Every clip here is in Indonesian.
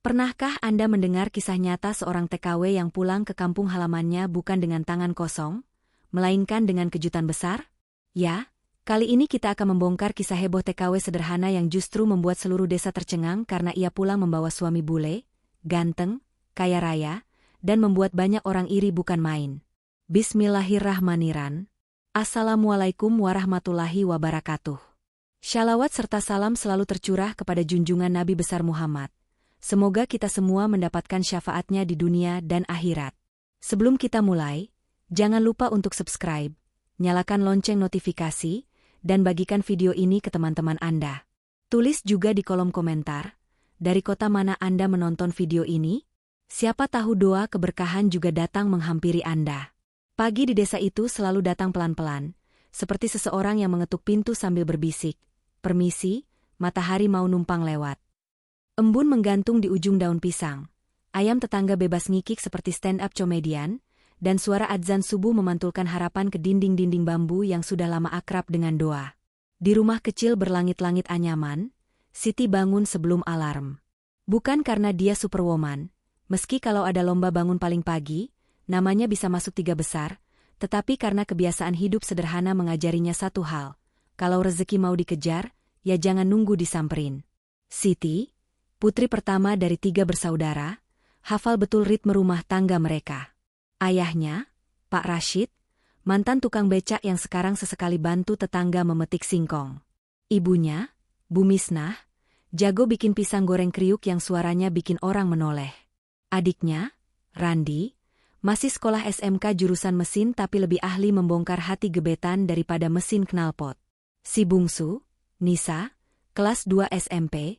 Pernahkah Anda mendengar kisah nyata seorang TKW yang pulang ke kampung halamannya bukan dengan tangan kosong, melainkan dengan kejutan besar? Ya, kali ini kita akan membongkar kisah heboh TKW sederhana yang justru membuat seluruh desa tercengang karena ia pulang membawa suami bule, ganteng, kaya raya, dan membuat banyak orang iri bukan main. Bismillahirrahmanirrahim. Assalamualaikum warahmatullahi wabarakatuh. Shalawat serta salam selalu tercurah kepada junjungan Nabi besar Muhammad. Semoga kita semua mendapatkan syafaatnya di dunia dan akhirat. Sebelum kita mulai, jangan lupa untuk subscribe, nyalakan lonceng notifikasi, dan bagikan video ini ke teman-teman Anda. Tulis juga di kolom komentar, dari kota mana Anda menonton video ini? Siapa tahu doa keberkahan juga datang menghampiri Anda. Pagi di desa itu selalu datang pelan-pelan, seperti seseorang yang mengetuk pintu sambil berbisik, "Permisi, matahari mau numpang lewat." Embun menggantung di ujung daun pisang. Ayam tetangga bebas ngikik seperti stand-up komedian, dan suara adzan subuh memantulkan harapan ke dinding-dinding bambu yang sudah lama akrab dengan doa. Di rumah kecil berlangit-langit anyaman, Siti bangun sebelum alarm. Bukan karena dia superwoman, meski kalau ada lomba bangun paling pagi, namanya bisa masuk 3 besar, tetapi karena kebiasaan hidup sederhana mengajarinya satu hal. Kalau rezeki mau dikejar, ya jangan nunggu disamperin. Siti, putri pertama dari 3 bersaudara, hafal betul ritme rumah tangga mereka. Ayahnya, Pak Rashid, mantan tukang becak yang sekarang sesekali bantu tetangga memetik singkong. Ibunya, Bu Misnah, jago bikin pisang goreng kriuk yang suaranya bikin orang menoleh. Adiknya, Randi, masih sekolah SMK jurusan mesin tapi lebih ahli membongkar hati gebetan daripada mesin knalpot. Si bungsu, Nisa, kelas 2 SMP,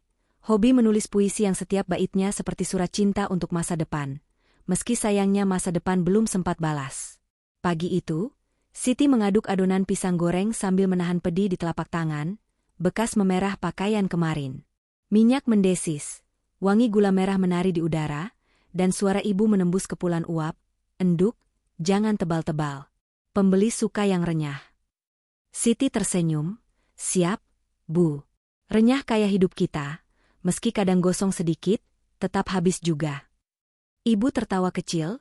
hobi menulis puisi yang setiap baitnya seperti surat cinta untuk masa depan, meski sayangnya masa depan belum sempat balas. Pagi itu, Siti mengaduk adonan pisang goreng sambil menahan pedih di telapak tangan, bekas memerah pakaian kemarin. Minyak mendesis, wangi gula merah menari di udara, dan suara ibu menembus kepulan uap, "Enduk, jangan tebal-tebal. Pembeli suka yang renyah." Siti tersenyum, "Siap, Bu. Renyah kayak hidup kita. Meski kadang gosong sedikit, tetap habis juga." Ibu tertawa kecil,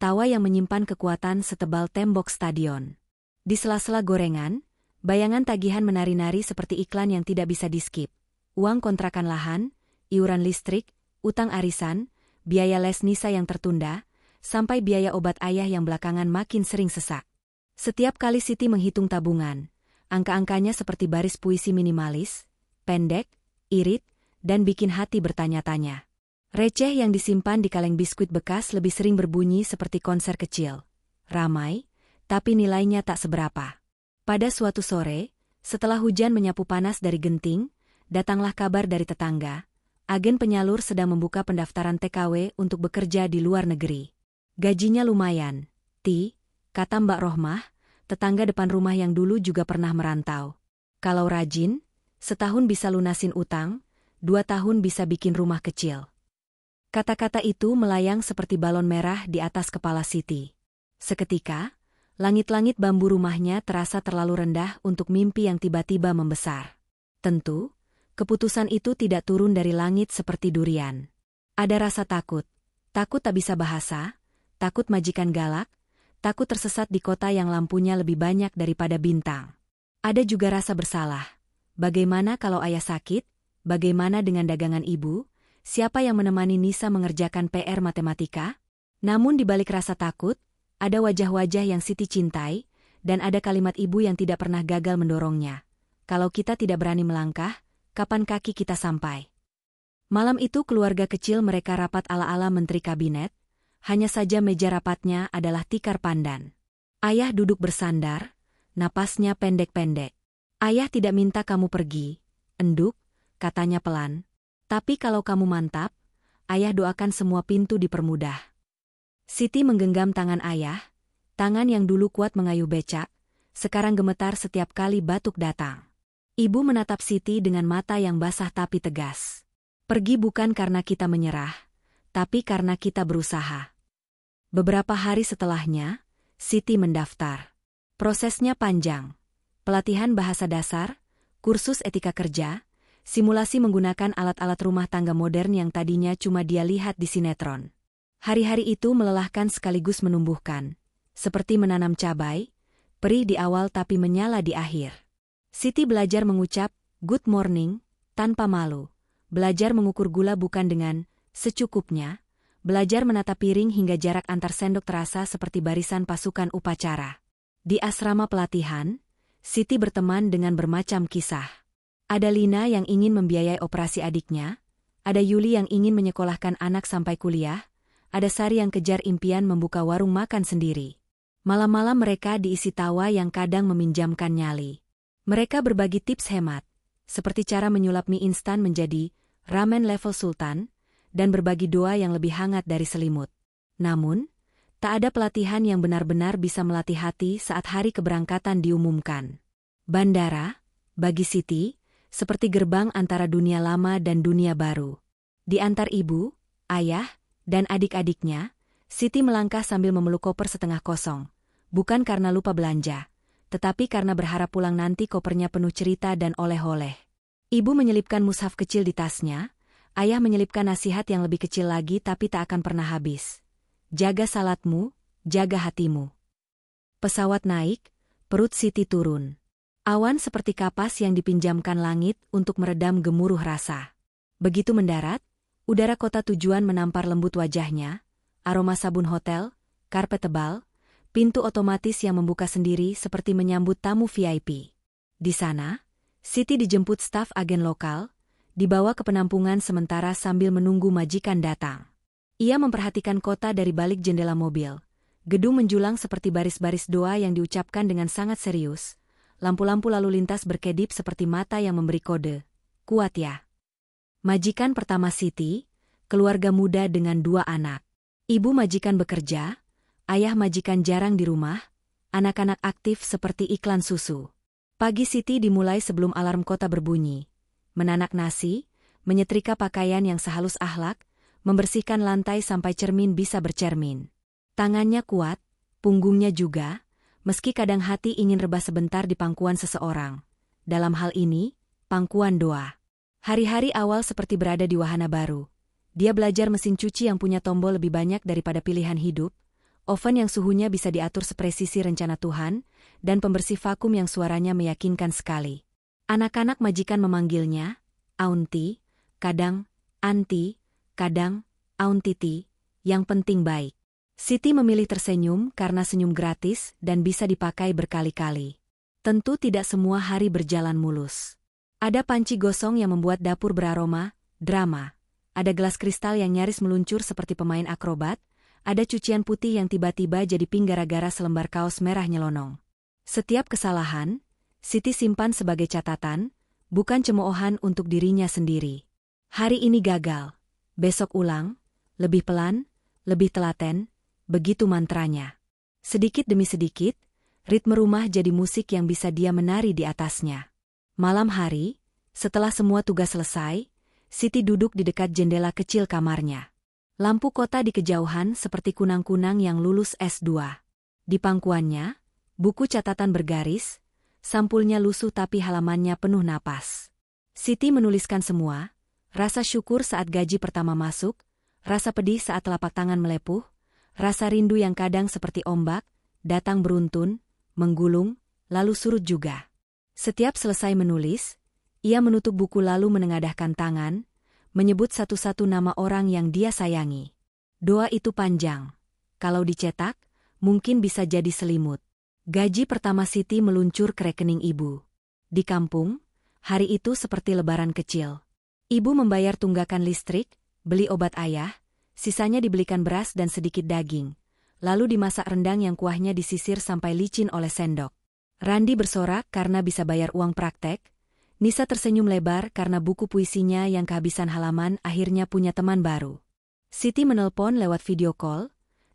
tawa yang menyimpan kekuatan setebal tembok stadion. Di sela-sela gorengan, bayangan tagihan menari-nari seperti iklan yang tidak bisa di-skip. Uang kontrakan lahan, iuran listrik, utang arisan, biaya les Nisa yang tertunda, sampai biaya obat ayah yang belakangan makin sering sesak. Setiap kali Siti menghitung tabungan, angka-angkanya seperti baris puisi minimalis, pendek, irit, dan bikin hati bertanya-tanya. Receh yang disimpan di kaleng biskuit bekas lebih sering berbunyi seperti konser kecil. Ramai, tapi nilainya tak seberapa. Pada suatu sore, setelah hujan menyapu panas dari genting, datanglah kabar dari tetangga. Agen penyalur sedang membuka pendaftaran TKW untuk bekerja di luar negeri. Gajinya lumayan, kata Mbak Rohmah, tetangga depan rumah yang dulu juga pernah merantau. Kalau rajin, setahun bisa lunasin utang, 2 tahun bisa bikin rumah kecil. Kata-kata itu melayang seperti balon merah di atas kepala Siti. Seketika, langit-langit bambu rumahnya terasa terlalu rendah untuk mimpi yang tiba-tiba membesar. Tentu, keputusan itu tidak turun dari langit seperti durian. Ada rasa takut tak bisa bahasa, takut majikan galak, takut tersesat di kota yang lampunya lebih banyak daripada bintang. Ada juga rasa bersalah. Bagaimana kalau ayah sakit? Bagaimana dengan dagangan ibu? Siapa yang menemani Nisa mengerjakan PR matematika? Namun di balik rasa takut, ada wajah-wajah yang Siti cintai, dan ada kalimat ibu yang tidak pernah gagal mendorongnya. Kalau kita tidak berani melangkah, kapan kaki kita sampai? Malam itu keluarga kecil mereka rapat ala-ala menteri kabinet, hanya saja meja rapatnya adalah tikar pandan. Ayah duduk bersandar, napasnya pendek-pendek. "Ayah tidak minta kamu pergi, Enduk," katanya pelan. "Tapi kalau kamu mantap, ayah doakan semua pintu dipermudah." Siti menggenggam tangan ayah, tangan yang dulu kuat mengayuh becak, sekarang gemetar setiap kali batuk datang. Ibu menatap Siti dengan mata yang basah tapi tegas. "Pergi bukan karena kita menyerah, tapi karena kita berusaha." Beberapa hari setelahnya, Siti mendaftar. Prosesnya panjang. Pelatihan bahasa dasar, kursus etika kerja, simulasi menggunakan alat-alat rumah tangga modern yang tadinya cuma dia lihat di sinetron. Hari-hari itu melelahkan sekaligus menumbuhkan, seperti menanam cabai, perih di awal tapi menyala di akhir. Siti belajar mengucap, "Good morning," tanpa malu. Belajar mengukur gula bukan dengan secukupnya. Belajar menata piring hingga jarak antar sendok terasa seperti barisan pasukan upacara. Di asrama pelatihan, Siti berteman dengan bermacam kisah. Ada Lina yang ingin membiayai operasi adiknya, ada Yuli yang ingin menyekolahkan anak sampai kuliah, ada Sari yang kejar impian membuka warung makan sendiri. Malam-malam mereka diisi tawa yang kadang meminjamkan nyali. Mereka berbagi tips hemat, seperti cara menyulap mie instan menjadi ramen level sultan, dan berbagi doa yang lebih hangat dari selimut. Namun, tak ada pelatihan yang benar-benar bisa melatih hati saat hari keberangkatan diumumkan. Bandara, bagi Siti, seperti gerbang antara dunia lama dan dunia baru. Di antar ibu, ayah, dan adik-adiknya, Siti melangkah sambil memeluk koper setengah kosong. Bukan karena lupa belanja, tetapi karena berharap pulang nanti kopernya penuh cerita dan oleh-oleh. Ibu menyelipkan mushaf kecil di tasnya, ayah menyelipkan nasihat yang lebih kecil lagi tapi tak akan pernah habis. Jaga salatmu, jaga hatimu. Pesawat naik, perut Siti turun. Awan seperti kapas yang dipinjamkan langit untuk meredam gemuruh rasa. Begitu mendarat, udara kota tujuan menampar lembut wajahnya, aroma sabun hotel, karpet tebal, pintu otomatis yang membuka sendiri seperti menyambut tamu VIP. Di sana, Siti dijemput staf agen lokal, dibawa ke penampungan sementara sambil menunggu majikan datang. Ia memperhatikan kota dari balik jendela mobil. Gedung menjulang seperti baris-baris doa yang diucapkan dengan sangat serius. Lampu-lampu lalu lintas berkedip seperti mata yang memberi kode. Kuat ya. Majikan pertama Siti, keluarga muda dengan 2 anak. Ibu majikan bekerja, ayah majikan jarang di rumah, anak-anak aktif seperti iklan susu. Pagi Siti dimulai sebelum alarm kota berbunyi. Menanak nasi, menyetrika pakaian yang sehalus akhlak, membersihkan lantai sampai cermin bisa bercermin. Tangannya kuat, punggungnya juga, meski kadang hati ingin rebah sebentar di pangkuan seseorang. Dalam hal ini, pangkuan doa. Hari-hari awal seperti berada di wahana baru. Dia belajar mesin cuci yang punya tombol lebih banyak daripada pilihan hidup, oven yang suhunya bisa diatur sepresisi rencana Tuhan, dan pembersih vakum yang suaranya meyakinkan sekali. Anak-anak majikan memanggilnya, Aunty, kadang, Anti, kadang, Auntiti, yang penting baik. Siti memilih tersenyum karena senyum gratis dan bisa dipakai berkali-kali. Tentu tidak semua hari berjalan mulus. Ada panci gosong yang membuat dapur beraroma, drama. Ada gelas kristal yang nyaris meluncur seperti pemain akrobat. Ada cucian putih yang tiba-tiba jadi pink gara-gara selembar kaos merah nyelonong. Setiap kesalahan, Siti simpan sebagai catatan, bukan cemoohan untuk dirinya sendiri. Hari ini gagal, besok ulang, lebih pelan, lebih telaten, begitu mantranya. Sedikit demi sedikit, ritme rumah jadi musik yang bisa dia menari di atasnya. Malam hari, setelah semua tugas selesai, Siti duduk di dekat jendela kecil kamarnya. Lampu kota di kejauhan seperti kunang-kunang yang lulus S2. Di pangkuannya, buku catatan bergaris, sampulnya lusuh tapi halamannya penuh napas. Siti menuliskan semua, rasa syukur saat gaji pertama masuk, rasa pedih saat telapak tangan melepuh, rasa rindu yang kadang seperti ombak, datang beruntun, menggulung, lalu surut juga. Setiap selesai menulis, ia menutup buku lalu menengadahkan tangan, menyebut satu-satu nama orang yang dia sayangi. Doa itu panjang. Kalau dicetak, mungkin bisa jadi selimut. Gaji pertama Siti meluncur ke rekening ibu. Di kampung, hari itu seperti lebaran kecil. Ibu membayar tunggakan listrik, beli obat ayah, sisanya dibelikan beras dan sedikit daging. Lalu dimasak rendang yang kuahnya disisir sampai licin oleh sendok. Randi bersorak karena bisa bayar uang praktek. Nisa tersenyum lebar karena buku puisinya yang kehabisan halaman akhirnya punya teman baru. Siti menelpon lewat video call.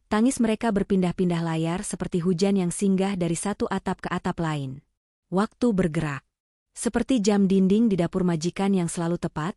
Tangis mereka berpindah-pindah layar seperti hujan yang singgah dari satu atap ke atap lain. Waktu bergerak. Seperti jam dinding di dapur majikan yang selalu tepat,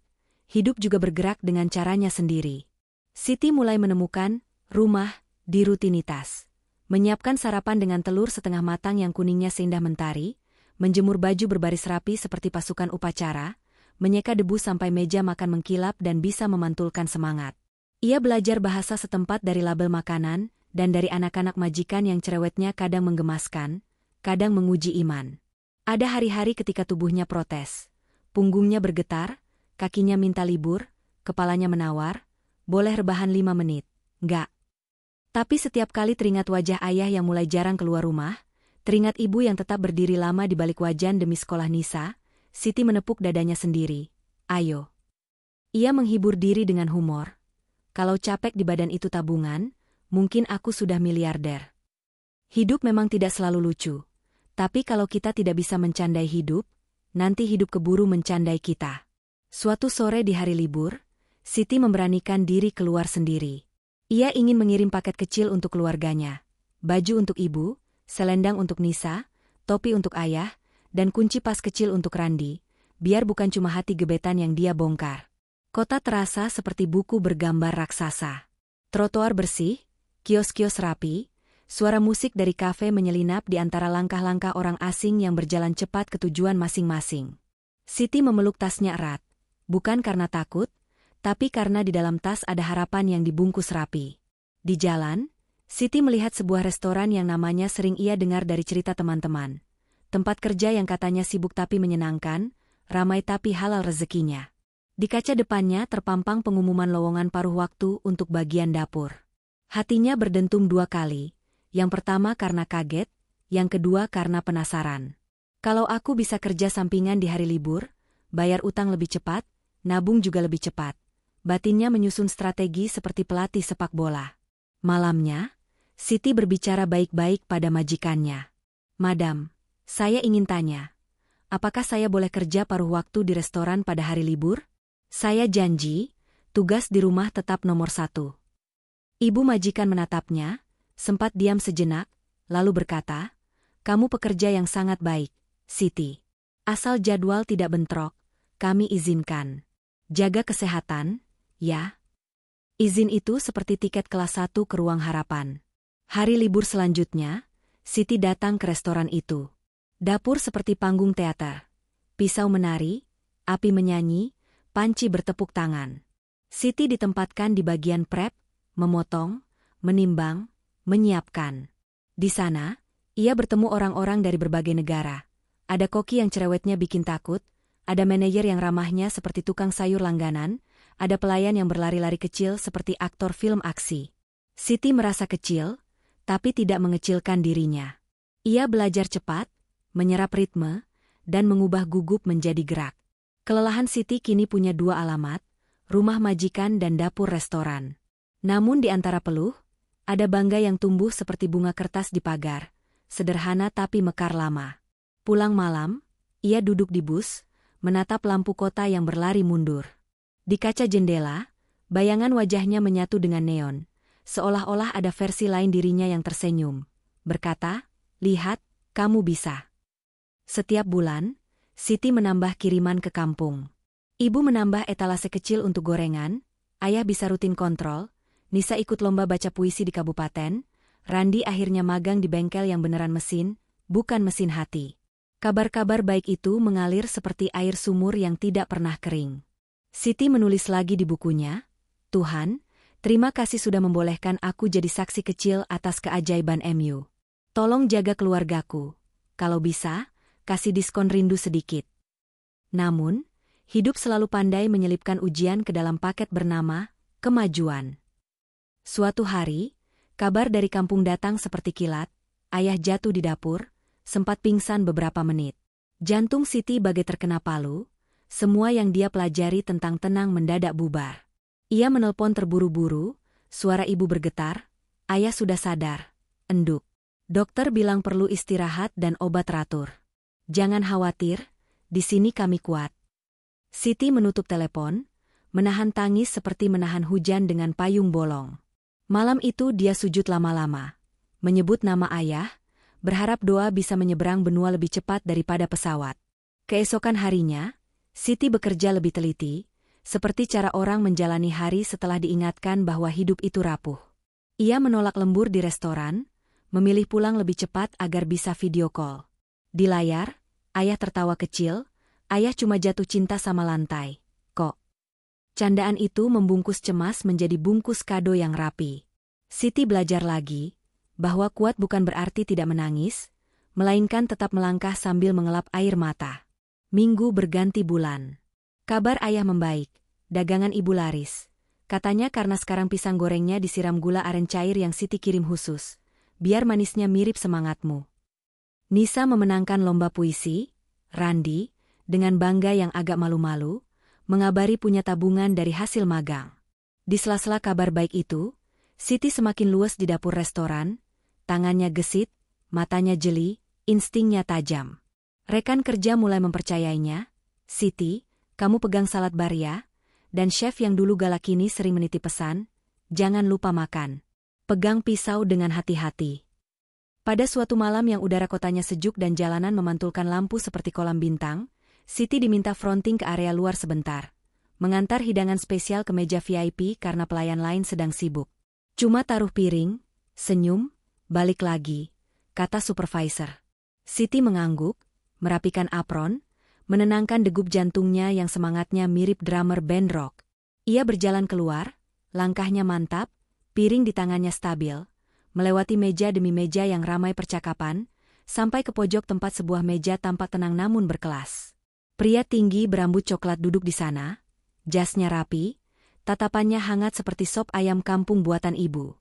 hidup juga bergerak dengan caranya sendiri. Siti mulai menemukan rumah di rutinitas. Menyiapkan sarapan dengan telur setengah matang yang kuningnya seindah mentari, menjemur baju berbaris rapi seperti pasukan upacara, menyeka debu sampai meja makan mengkilap dan bisa memantulkan semangat. Ia belajar bahasa setempat dari label makanan, dan dari anak-anak majikan yang cerewetnya kadang menggemaskan, kadang menguji iman. Ada hari-hari ketika tubuhnya protes. Punggungnya bergetar, kakinya minta libur, kepalanya menawar, boleh rebahan 5 menit, enggak. Tapi setiap kali teringat wajah ayah yang mulai jarang keluar rumah, teringat ibu yang tetap berdiri lama di balik wajan demi sekolah Nisa, Siti menepuk dadanya sendiri. Ayo. Ia menghibur diri dengan humor. Kalau capek di badan itu tabungan, mungkin aku sudah miliarder. Hidup memang tidak selalu lucu. Tapi kalau kita tidak bisa mencandai hidup, nanti hidup keburu mencandai kita. Suatu sore di hari libur, Siti memberanikan diri keluar sendiri. Ia ingin mengirim paket kecil untuk keluarganya. Baju untuk ibu, selendang untuk Nisa, topi untuk ayah, dan kunci pas kecil untuk Randi, biar bukan cuma hati gebetan yang dia bongkar. Kota terasa seperti buku bergambar raksasa. Trotoar bersih, kios-kios rapi, suara musik dari kafe menyelinap di antara langkah-langkah orang asing yang berjalan cepat ke tujuan masing-masing. Siti memeluk tasnya erat, bukan karena takut, tapi karena di dalam tas ada harapan yang dibungkus rapi. Di jalan, Siti melihat sebuah restoran yang namanya sering ia dengar dari cerita teman-teman. Tempat kerja yang katanya sibuk tapi menyenangkan, ramai tapi halal rezekinya. Di kaca depannya terpampang pengumuman lowongan paruh waktu untuk bagian dapur. Hatinya berdentum 2 kali, yang pertama karena kaget, yang kedua karena penasaran. Kalau aku bisa kerja sampingan di hari libur, bayar utang lebih cepat, nabung juga lebih cepat. Batinnya menyusun strategi seperti pelatih sepak bola. Malamnya, Siti berbicara baik-baik pada majikannya. Madam, saya ingin tanya, apakah saya boleh kerja paruh waktu di restoran pada hari libur? Saya janji, tugas di rumah tetap nomor 1. Ibu majikan menatapnya, sempat diam sejenak, lalu berkata, kamu pekerja yang sangat baik, Siti. Asal jadwal tidak bentrok, kami izinkan. Jaga kesehatan, ya. Izin itu seperti tiket kelas 1 ke ruang harapan. Hari libur selanjutnya, Siti datang ke restoran itu. Dapur seperti panggung teater. Pisau menari, api menyanyi, panci bertepuk tangan. Siti ditempatkan di bagian prep, memotong, menimbang, menyiapkan. Di sana, ia bertemu orang-orang dari berbagai negara. Ada koki yang cerewetnya bikin takut, ada manajer yang ramahnya seperti tukang sayur langganan, ada pelayan yang berlari-lari kecil seperti aktor film aksi. Siti merasa kecil, tapi tidak mengecilkan dirinya. Ia belajar cepat, menyerap ritme, dan mengubah gugup menjadi gerak. Kelelahan Siti kini punya 2 alamat, rumah majikan dan dapur restoran. Namun di antara peluh, ada bangga yang tumbuh seperti bunga kertas di pagar, sederhana tapi mekar lama. Pulang malam, ia duduk di bus, menatap lampu kota yang berlari mundur. Di kaca jendela, bayangan wajahnya menyatu dengan neon, seolah-olah ada versi lain dirinya yang tersenyum, berkata, lihat, kamu bisa. Setiap bulan, Siti menambah kiriman ke kampung. Ibu menambah etalase kecil untuk gorengan, ayah bisa rutin kontrol, Nisa ikut lomba baca puisi di kabupaten, Randi akhirnya magang di bengkel yang beneran mesin, bukan mesin hati. Kabar-kabar baik itu mengalir seperti air sumur yang tidak pernah kering. Siti menulis lagi di bukunya, Tuhan, terima kasih sudah membolehkan aku jadi saksi kecil atas keajaiban MU. Tolong jaga keluargaku. Kalau bisa, kasih diskon rindu sedikit. Namun, hidup selalu pandai menyelipkan ujian ke dalam paket bernama kemajuan. Suatu hari, kabar dari kampung datang seperti kilat, ayah jatuh di dapur, sempat pingsan beberapa menit. Jantung Siti bagai terkena palu, semua yang dia pelajari tentang tenang mendadak bubar. Ia menelpon terburu-buru, suara ibu bergetar, ayah sudah sadar, enduk. Dokter bilang perlu istirahat dan obat teratur. Jangan khawatir, di sini kami kuat. Siti menutup telepon, menahan tangis seperti menahan hujan dengan payung bolong. Malam itu dia sujud lama-lama, menyebut nama ayah, berharap doa bisa menyeberang benua lebih cepat daripada pesawat. Keesokan harinya, Siti bekerja lebih teliti, seperti cara orang menjalani hari setelah diingatkan bahwa hidup itu rapuh. Ia menolak lembur di restoran, memilih pulang lebih cepat agar bisa video call. Di layar, ayah tertawa kecil, Ayah cuma jatuh cinta sama lantai, kok. Candaan itu membungkus cemas menjadi bungkus kado yang rapi. Siti belajar lagi, bahwa kuat bukan berarti tidak menangis, melainkan tetap melangkah sambil mengelap air mata. Minggu berganti bulan. Kabar ayah membaik, dagangan ibu laris. Katanya karena sekarang pisang gorengnya disiram gula aren cair yang Siti kirim khusus, biar manisnya mirip semangatmu. Nisa memenangkan lomba puisi, Randi, dengan bangga yang agak malu-malu, mengabari punya tabungan dari hasil magang. Di sela-sela kabar baik itu, Siti semakin luas di dapur restoran, tangannya gesit, matanya jeli, instingnya tajam. Rekan kerja mulai mempercayainya, "Siti, kamu pegang salad bar ya?" Dan chef yang dulu galak kini sering menitip pesan, "Jangan lupa makan. Pegang pisau dengan hati-hati." Pada suatu malam yang udara kotanya sejuk dan jalanan memantulkan lampu seperti kolam bintang, Siti diminta fronting ke area luar sebentar, mengantar hidangan spesial ke meja VIP karena pelayan lain sedang sibuk. "Cuma taruh piring, senyum, balik lagi," kata supervisor. Siti mengangguk, merapikan apron, menenangkan degup jantungnya yang semangatnya mirip drummer band rock. Ia berjalan keluar, langkahnya mantap, piring di tangannya stabil, melewati meja demi meja yang ramai percakapan, sampai ke pojok tempat sebuah meja tampak tenang namun berkelas. Pria tinggi berambut coklat duduk di sana, jasnya rapi, tatapannya hangat seperti sop ayam kampung buatan ibu.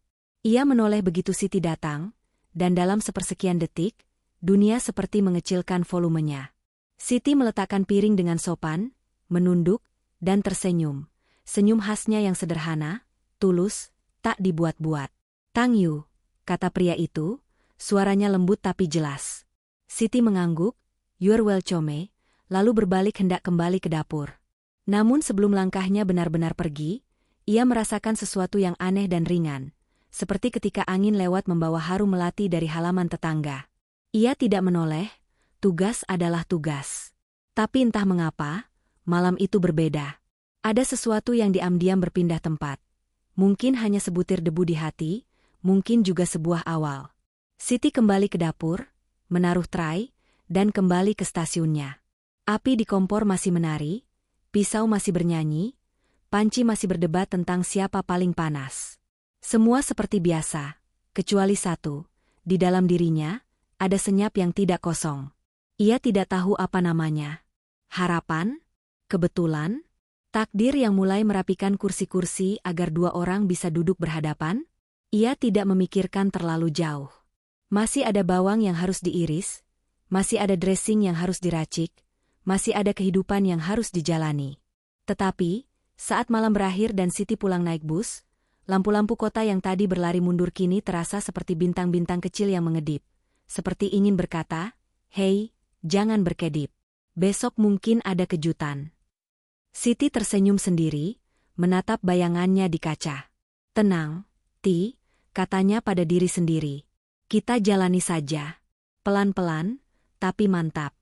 Ia menoleh begitu Siti datang, dan dalam sepersekian detik, dunia seperti mengecilkan volumenya. Siti meletakkan piring dengan sopan, menunduk, dan tersenyum. Senyum khasnya yang sederhana, tulus, tak dibuat-buat. "Tang Yu," kata pria itu, suaranya lembut tapi jelas. Siti mengangguk, "You're welcome," lalu berbalik hendak kembali ke dapur. Namun sebelum langkahnya benar-benar pergi, ia merasakan sesuatu yang aneh dan ringan, seperti ketika angin lewat membawa harum melati dari halaman tetangga. Ia tidak menoleh, tugas adalah tugas. Tapi entah mengapa, malam itu berbeda. Ada sesuatu yang diam-diam berpindah tempat. Mungkin hanya sebutir debu di hati, mungkin juga sebuah awal. Siti kembali ke dapur, menaruh tray, dan kembali ke stasiunnya. Api di kompor masih menari, pisau masih bernyanyi, panci masih berdebat tentang siapa paling panas. Semua seperti biasa, kecuali satu, di dalam dirinya, ada senyap yang tidak kosong. Ia tidak tahu apa namanya. Harapan? Kebetulan? Takdir yang mulai merapikan kursi-kursi agar dua orang bisa duduk berhadapan? Ia tidak memikirkan terlalu jauh. Masih ada bawang yang harus diiris, masih ada dressing yang harus diracik, masih ada kehidupan yang harus dijalani. Tetapi, saat malam berakhir dan Siti pulang naik bus, lampu-lampu kota yang tadi berlari mundur kini terasa seperti bintang-bintang kecil yang mengedip. Seperti ingin berkata, "Hei, jangan berkedip. Besok mungkin ada kejutan." Siti tersenyum sendiri, menatap bayangannya di kaca. "Tenang, Ti," katanya pada diri sendiri. "Kita jalani saja. Pelan-pelan, tapi mantap."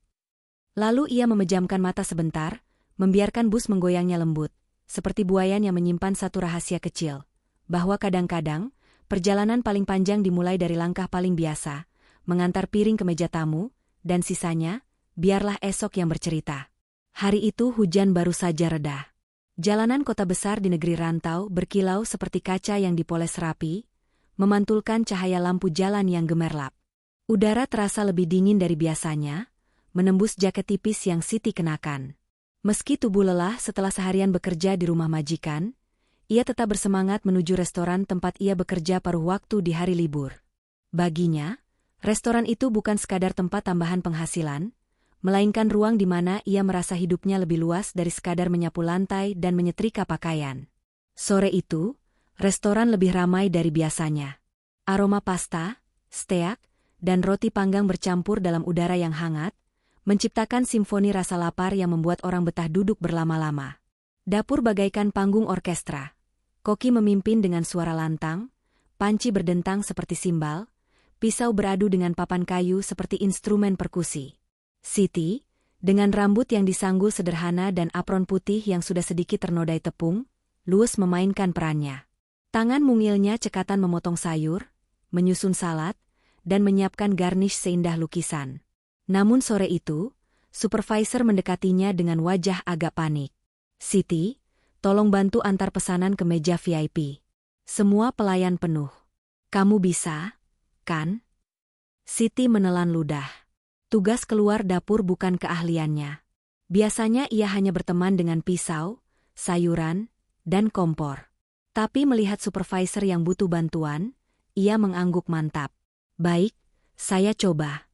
Lalu ia memejamkan mata sebentar, membiarkan bus menggoyangnya lembut, seperti buayan yang menyimpan satu rahasia kecil, bahwa kadang-kadang, perjalanan paling panjang dimulai dari langkah paling biasa, mengantar piring ke meja tamu, dan sisanya, biarlah esok yang bercerita. Hari itu hujan baru saja reda. Jalanan kota besar di negeri rantau berkilau seperti kaca yang dipoles rapi, memantulkan cahaya lampu jalan yang gemerlap. Udara terasa lebih dingin dari biasanya, menembus jaket tipis yang Siti kenakan. Meski tubuh lelah setelah seharian bekerja di rumah majikan, ia tetap bersemangat menuju restoran tempat ia bekerja paruh waktu di hari libur. Baginya, restoran itu bukan sekadar tempat tambahan penghasilan, melainkan ruang di mana ia merasa hidupnya lebih luas dari sekadar menyapu lantai dan menyetrika pakaian. Sore itu, restoran lebih ramai dari biasanya. Aroma pasta, steak, dan roti panggang bercampur dalam udara yang hangat, menciptakan simfoni rasa lapar yang membuat orang betah duduk berlama-lama. Dapur bagaikan panggung orkestra. Koki memimpin dengan suara lantang, panci berdentang seperti simbal, pisau beradu dengan papan kayu seperti instrumen perkusi. Siti, dengan rambut yang disanggul sederhana dan apron putih yang sudah sedikit ternodai tepung, luwes memainkan perannya. Tangan mungilnya cekatan memotong sayur, menyusun salad, dan menyiapkan garnish seindah lukisan. Namun sore itu, supervisor mendekatinya dengan wajah agak panik. Siti, tolong bantu antar pesanan ke meja VIP. Semua pelayan penuh. Kamu bisa, kan? Siti menelan ludah. Tugas keluar dapur bukan keahliannya. Biasanya ia hanya berteman dengan pisau, sayuran, dan kompor. Tapi melihat supervisor yang butuh bantuan, ia mengangguk mantap. Baik, saya coba.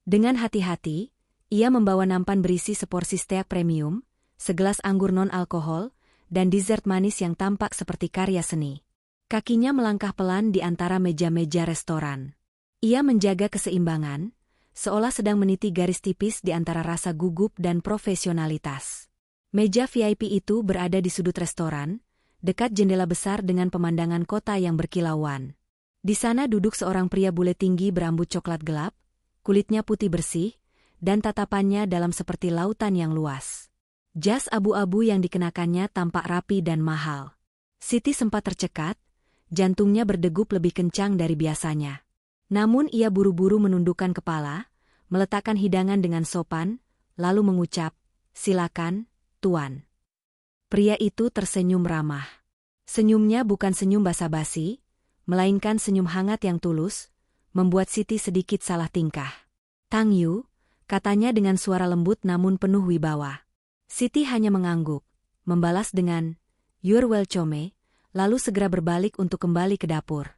Dengan hati-hati, ia membawa nampan berisi seporsi steak premium, segelas anggur non-alkohol, dan dessert manis yang tampak seperti karya seni. Kakinya melangkah pelan di antara meja-meja restoran. Ia menjaga keseimbangan, seolah sedang meniti garis tipis di antara rasa gugup dan profesionalitas. Meja VIP itu berada di sudut restoran, dekat jendela besar dengan pemandangan kota yang berkilauan. Di sana duduk seorang pria bule tinggi berambut coklat gelap, kulitnya putih bersih, dan tatapannya dalam seperti lautan yang luas. Jas abu-abu yang dikenakannya tampak rapi dan mahal. Siti sempat tercekat, jantungnya berdegup lebih kencang dari biasanya. Namun ia buru-buru menundukkan kepala, meletakkan hidangan dengan sopan, lalu mengucap, "Silakan, Tuan." Pria itu tersenyum ramah. Senyumnya bukan senyum basa-basi, melainkan senyum hangat yang tulus, membuat Siti sedikit salah tingkah. "Tang Yu," katanya dengan suara lembut namun penuh wibawa. Siti hanya mengangguk, membalas dengan, "You're welcome," lalu segera berbalik untuk kembali ke dapur.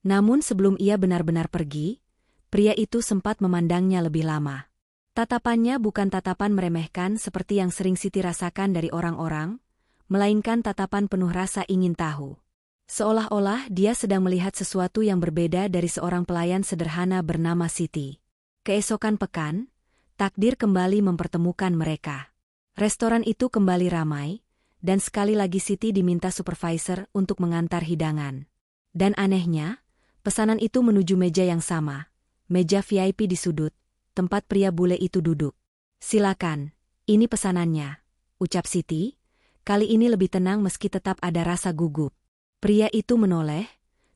Namun sebelum ia benar-benar pergi, pria itu sempat memandangnya lebih lama. Tatapannya bukan tatapan meremehkan seperti yang sering Siti rasakan dari orang-orang, melainkan tatapan penuh rasa ingin tahu. Seolah-olah dia sedang melihat sesuatu yang berbeda dari seorang pelayan sederhana bernama Siti. Keesokan pekan, takdir kembali mempertemukan mereka. Restoran itu kembali ramai, dan sekali lagi Siti diminta supervisor untuk mengantar hidangan. Dan anehnya, pesanan itu menuju meja yang sama, meja VIP di sudut, tempat pria bule itu duduk. "Silakan, ini pesanannya," ucap Siti, kali ini lebih tenang meski tetap ada rasa gugup. Pria itu menoleh,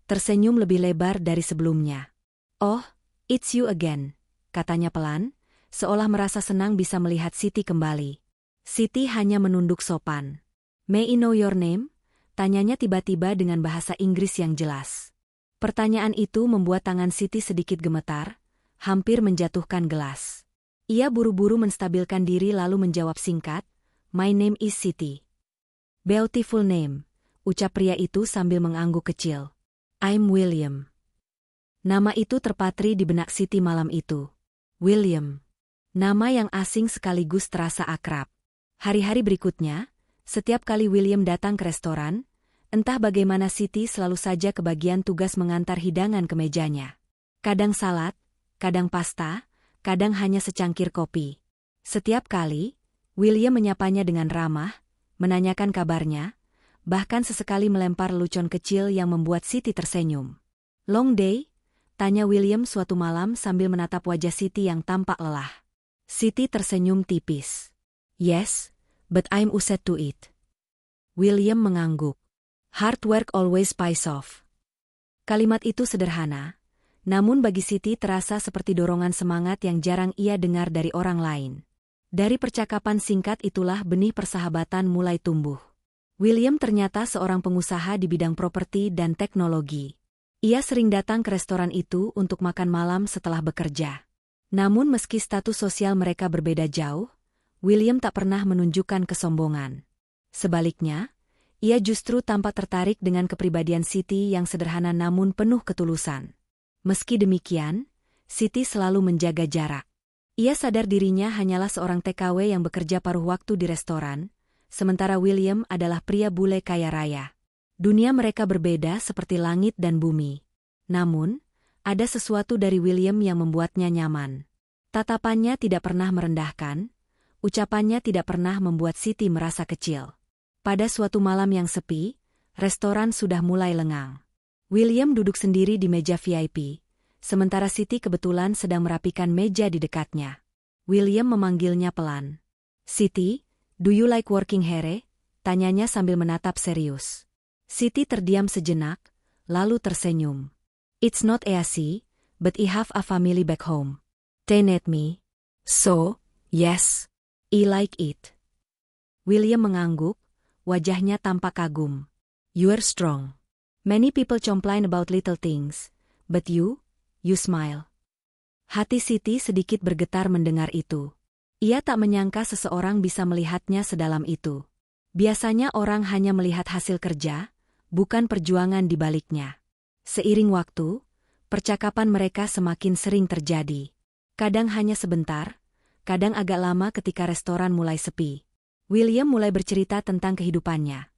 tersenyum lebih lebar dari sebelumnya. "Oh, it's you again," katanya pelan, seolah merasa senang bisa melihat Siti kembali. Siti hanya menunduk sopan. "May I know your name?" tanyanya tiba-tiba dengan bahasa Inggris yang jelas. Pertanyaan itu membuat tangan Siti sedikit gemetar, hampir menjatuhkan gelas. Ia buru-buru menstabilkan diri lalu menjawab singkat, "My name is Siti." "Beautiful name," ucap pria itu sambil mengangguk kecil. "I'm William." Nama itu terpatri di benak Siti malam itu. William. Nama yang asing sekaligus terasa akrab. Hari-hari berikutnya, setiap kali William datang ke restoran, entah bagaimana Siti selalu saja kebagian tugas mengantar hidangan ke mejanya. Kadang salad, kadang pasta, kadang hanya secangkir kopi. Setiap kali, William menyapanya dengan ramah, menanyakan kabarnya, bahkan sesekali melempar lelucon kecil yang membuat Siti tersenyum. "Long day?" tanya William suatu malam sambil menatap wajah Siti yang tampak lelah. Siti tersenyum tipis. "Yes, but I'm used to it." William mengangguk. "Hard work always pays off." Kalimat itu sederhana, namun bagi Siti terasa seperti dorongan semangat yang jarang ia dengar dari orang lain. Dari percakapan singkat itulah benih persahabatan mulai tumbuh. William ternyata seorang pengusaha di bidang properti dan teknologi. Ia sering datang ke restoran itu untuk makan malam setelah bekerja. Namun meski status sosial mereka berbeda jauh, William tak pernah menunjukkan kesombongan. Sebaliknya, ia justru tampak tertarik dengan kepribadian Siti yang sederhana namun penuh ketulusan. Meski demikian, Siti selalu menjaga jarak. Ia sadar dirinya hanyalah seorang TKW yang bekerja paruh waktu di restoran, sementara William adalah pria bule kaya raya. Dunia mereka berbeda seperti langit dan bumi. Namun, ada sesuatu dari William yang membuatnya nyaman. Tatapannya tidak pernah merendahkan, ucapannya tidak pernah membuat Siti merasa kecil. Pada suatu malam yang sepi, restoran sudah mulai lengang. William duduk sendiri di meja VIP, sementara Siti kebetulan sedang merapikan meja di dekatnya. William memanggilnya pelan. "Siti, do you like working here?" tanyanya sambil menatap serius. Siti terdiam sejenak, lalu tersenyum. "It's not easy, but I have a family back home. They need me. So, Yes, I like it. William mengangguk, wajahnya tampak kagum. You're strong. Many people complain about little things, but you smile. Hati Siti sedikit bergetar mendengar itu. Ia tak menyangka seseorang bisa melihatnya sedalam itu. Biasanya orang hanya melihat hasil kerja, bukan perjuangan di baliknya. Seiring waktu, percakapan mereka semakin sering terjadi. Kadang hanya sebentar, kadang agak lama ketika restoran mulai sepi. William mulai bercerita tentang kehidupannya,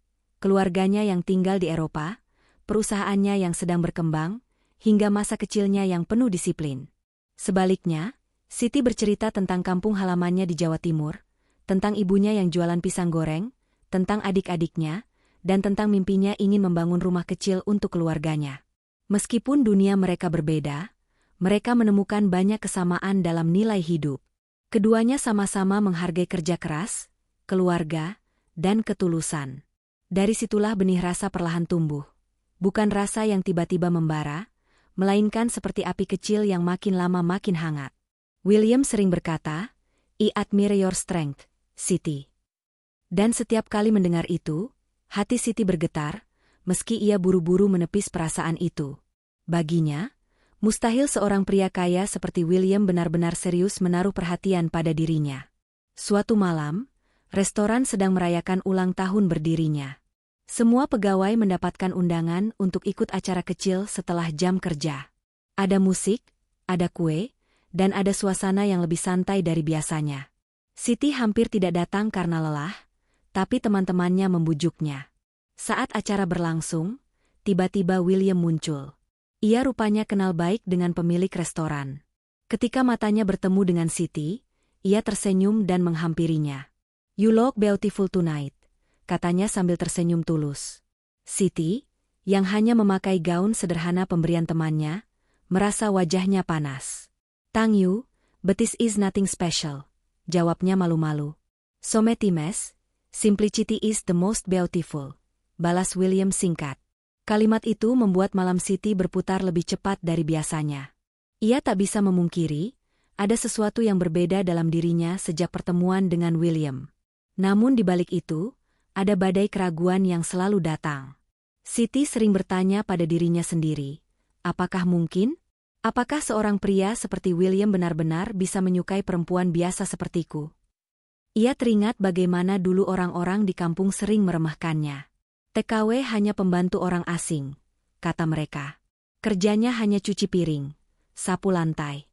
keluarganya yang tinggal di Eropa, perusahaannya yang sedang berkembang, hingga masa kecilnya yang penuh disiplin. Sebaliknya, Siti bercerita tentang kampung halamannya di Jawa Timur, tentang ibunya yang jualan pisang goreng, tentang adik-adiknya, dan tentang mimpinya ingin membangun rumah kecil untuk keluarganya. Meskipun dunia mereka berbeda, mereka menemukan banyak kesamaan dalam nilai hidup. Keduanya sama-sama menghargai kerja keras, keluarga, dan ketulusan. Dari situlah benih rasa perlahan tumbuh. Bukan rasa yang tiba-tiba membara, melainkan seperti api kecil yang makin lama makin hangat. William sering berkata, I admire your strength, Siti. Dan setiap kali mendengar itu, hati Siti bergetar, meski ia buru-buru menepis perasaan itu. Baginya, mustahil seorang pria kaya seperti William benar-benar serius menaruh perhatian pada dirinya. Suatu malam, restoran sedang merayakan ulang tahun berdirinya. Semua pegawai mendapatkan undangan untuk ikut acara kecil setelah jam kerja. Ada musik, ada kue, dan ada suasana yang lebih santai dari biasanya. Siti hampir tidak datang karena lelah, tapi teman-temannya membujuknya. Saat acara berlangsung, tiba-tiba William muncul. Ia rupanya kenal baik dengan pemilik restoran. Ketika matanya bertemu dengan Siti, ia tersenyum dan menghampirinya. You look beautiful tonight, katanya sambil tersenyum tulus. Siti, yang hanya memakai gaun sederhana pemberian temannya, merasa wajahnya panas. Thank you, but this is nothing special, jawabnya malu-malu. Sometimes, simplicity is the most beautiful, balas William singkat. Kalimat itu membuat malam Siti berputar lebih cepat dari biasanya. Ia tak bisa memungkiri, ada sesuatu yang berbeda dalam dirinya sejak pertemuan dengan William. Namun di balik itu, ada badai keraguan yang selalu datang. Siti sering bertanya pada dirinya sendiri, apakah mungkin? Apakah seorang pria seperti William benar-benar bisa menyukai perempuan biasa sepertiku? Ia teringat bagaimana dulu orang-orang di kampung sering meremehkannya. TKW hanya pembantu orang asing, kata mereka. Kerjanya hanya cuci piring, sapu lantai.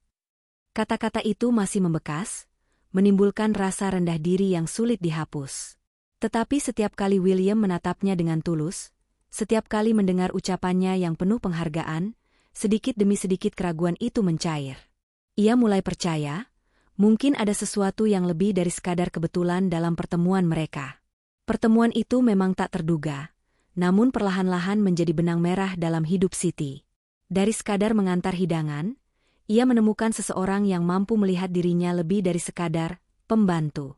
Kata-kata itu masih membekas, menimbulkan rasa rendah diri yang sulit dihapus. Tetapi setiap kali William menatapnya dengan tulus, setiap kali mendengar ucapannya yang penuh penghargaan, sedikit demi sedikit keraguan itu mencair. Ia mulai percaya, mungkin ada sesuatu yang lebih dari sekadar kebetulan dalam pertemuan mereka. Pertemuan itu memang tak terduga, namun perlahan-lahan menjadi benang merah dalam hidup Siti. Dari sekadar mengantar hidangan, ia menemukan seseorang yang mampu melihat dirinya lebih dari sekadar pembantu.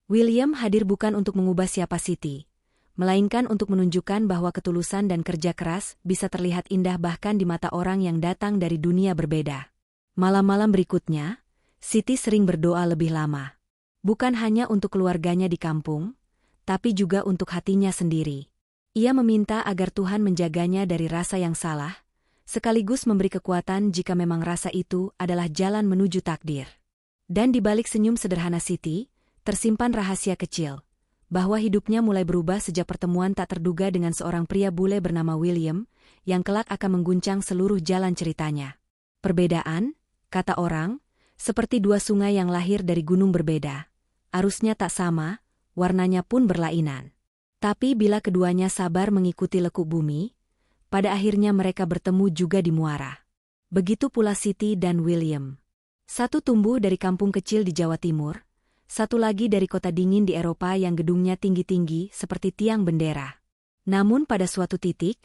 William hadir bukan untuk mengubah siapa Siti, melainkan untuk menunjukkan bahwa ketulusan dan kerja keras bisa terlihat indah bahkan di mata orang yang datang dari dunia berbeda. Malam-malam berikutnya, Siti sering berdoa lebih lama. Bukan hanya untuk keluarganya di kampung, tapi juga untuk hatinya sendiri. Ia meminta agar Tuhan menjaganya dari rasa yang salah, sekaligus memberi kekuatan jika memang rasa itu adalah jalan menuju takdir. Dan di balik senyum sederhana Siti, tersimpan rahasia kecil, bahwa hidupnya mulai berubah sejak pertemuan tak terduga dengan seorang pria bule bernama William, yang kelak akan mengguncang seluruh jalan ceritanya. Perbedaan, kata orang, seperti dua sungai yang lahir dari gunung berbeda. Arusnya tak sama, warnanya pun berlainan. Tapi bila keduanya sabar mengikuti lekuk bumi, pada akhirnya mereka bertemu juga di muara. Begitu pula Siti dan William. Satu tumbuh dari kampung kecil di Jawa Timur, satu lagi dari kota dingin di Eropa yang gedungnya tinggi-tinggi seperti tiang bendera. Namun pada suatu titik,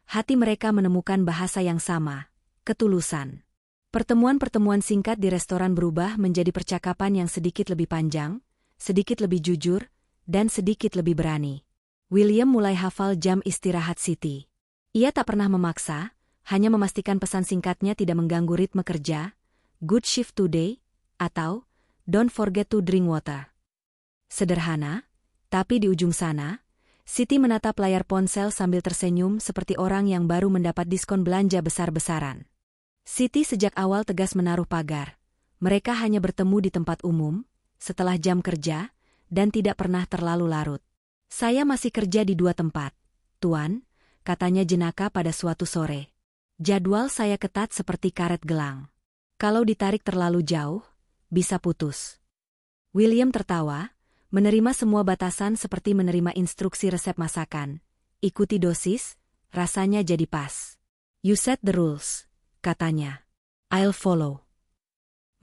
hati mereka menemukan bahasa yang sama, ketulusan. Pertemuan-pertemuan singkat di restoran berubah menjadi percakapan yang sedikit lebih panjang, sedikit lebih jujur, dan sedikit lebih berani. William mulai hafal jam istirahat Siti. Ia tak pernah memaksa, hanya memastikan pesan singkatnya tidak mengganggu ritme kerja, good shift today, atau Don't forget to drink water. Sederhana, tapi di ujung sana, Siti menatap layar ponsel sambil tersenyum seperti orang yang baru mendapat diskon belanja besar-besaran. Siti sejak awal tegas menaruh pagar. Mereka hanya bertemu di tempat umum, setelah jam kerja, dan tidak pernah terlalu larut. Saya masih kerja di 2 tempat, Tuan, katanya jenaka pada suatu sore. Jadwal saya ketat seperti karet gelang. Kalau ditarik terlalu jauh, bisa putus. William tertawa, menerima semua batasan seperti menerima instruksi resep masakan. Ikuti dosis, rasanya jadi pas. You set the rules, katanya. I'll follow.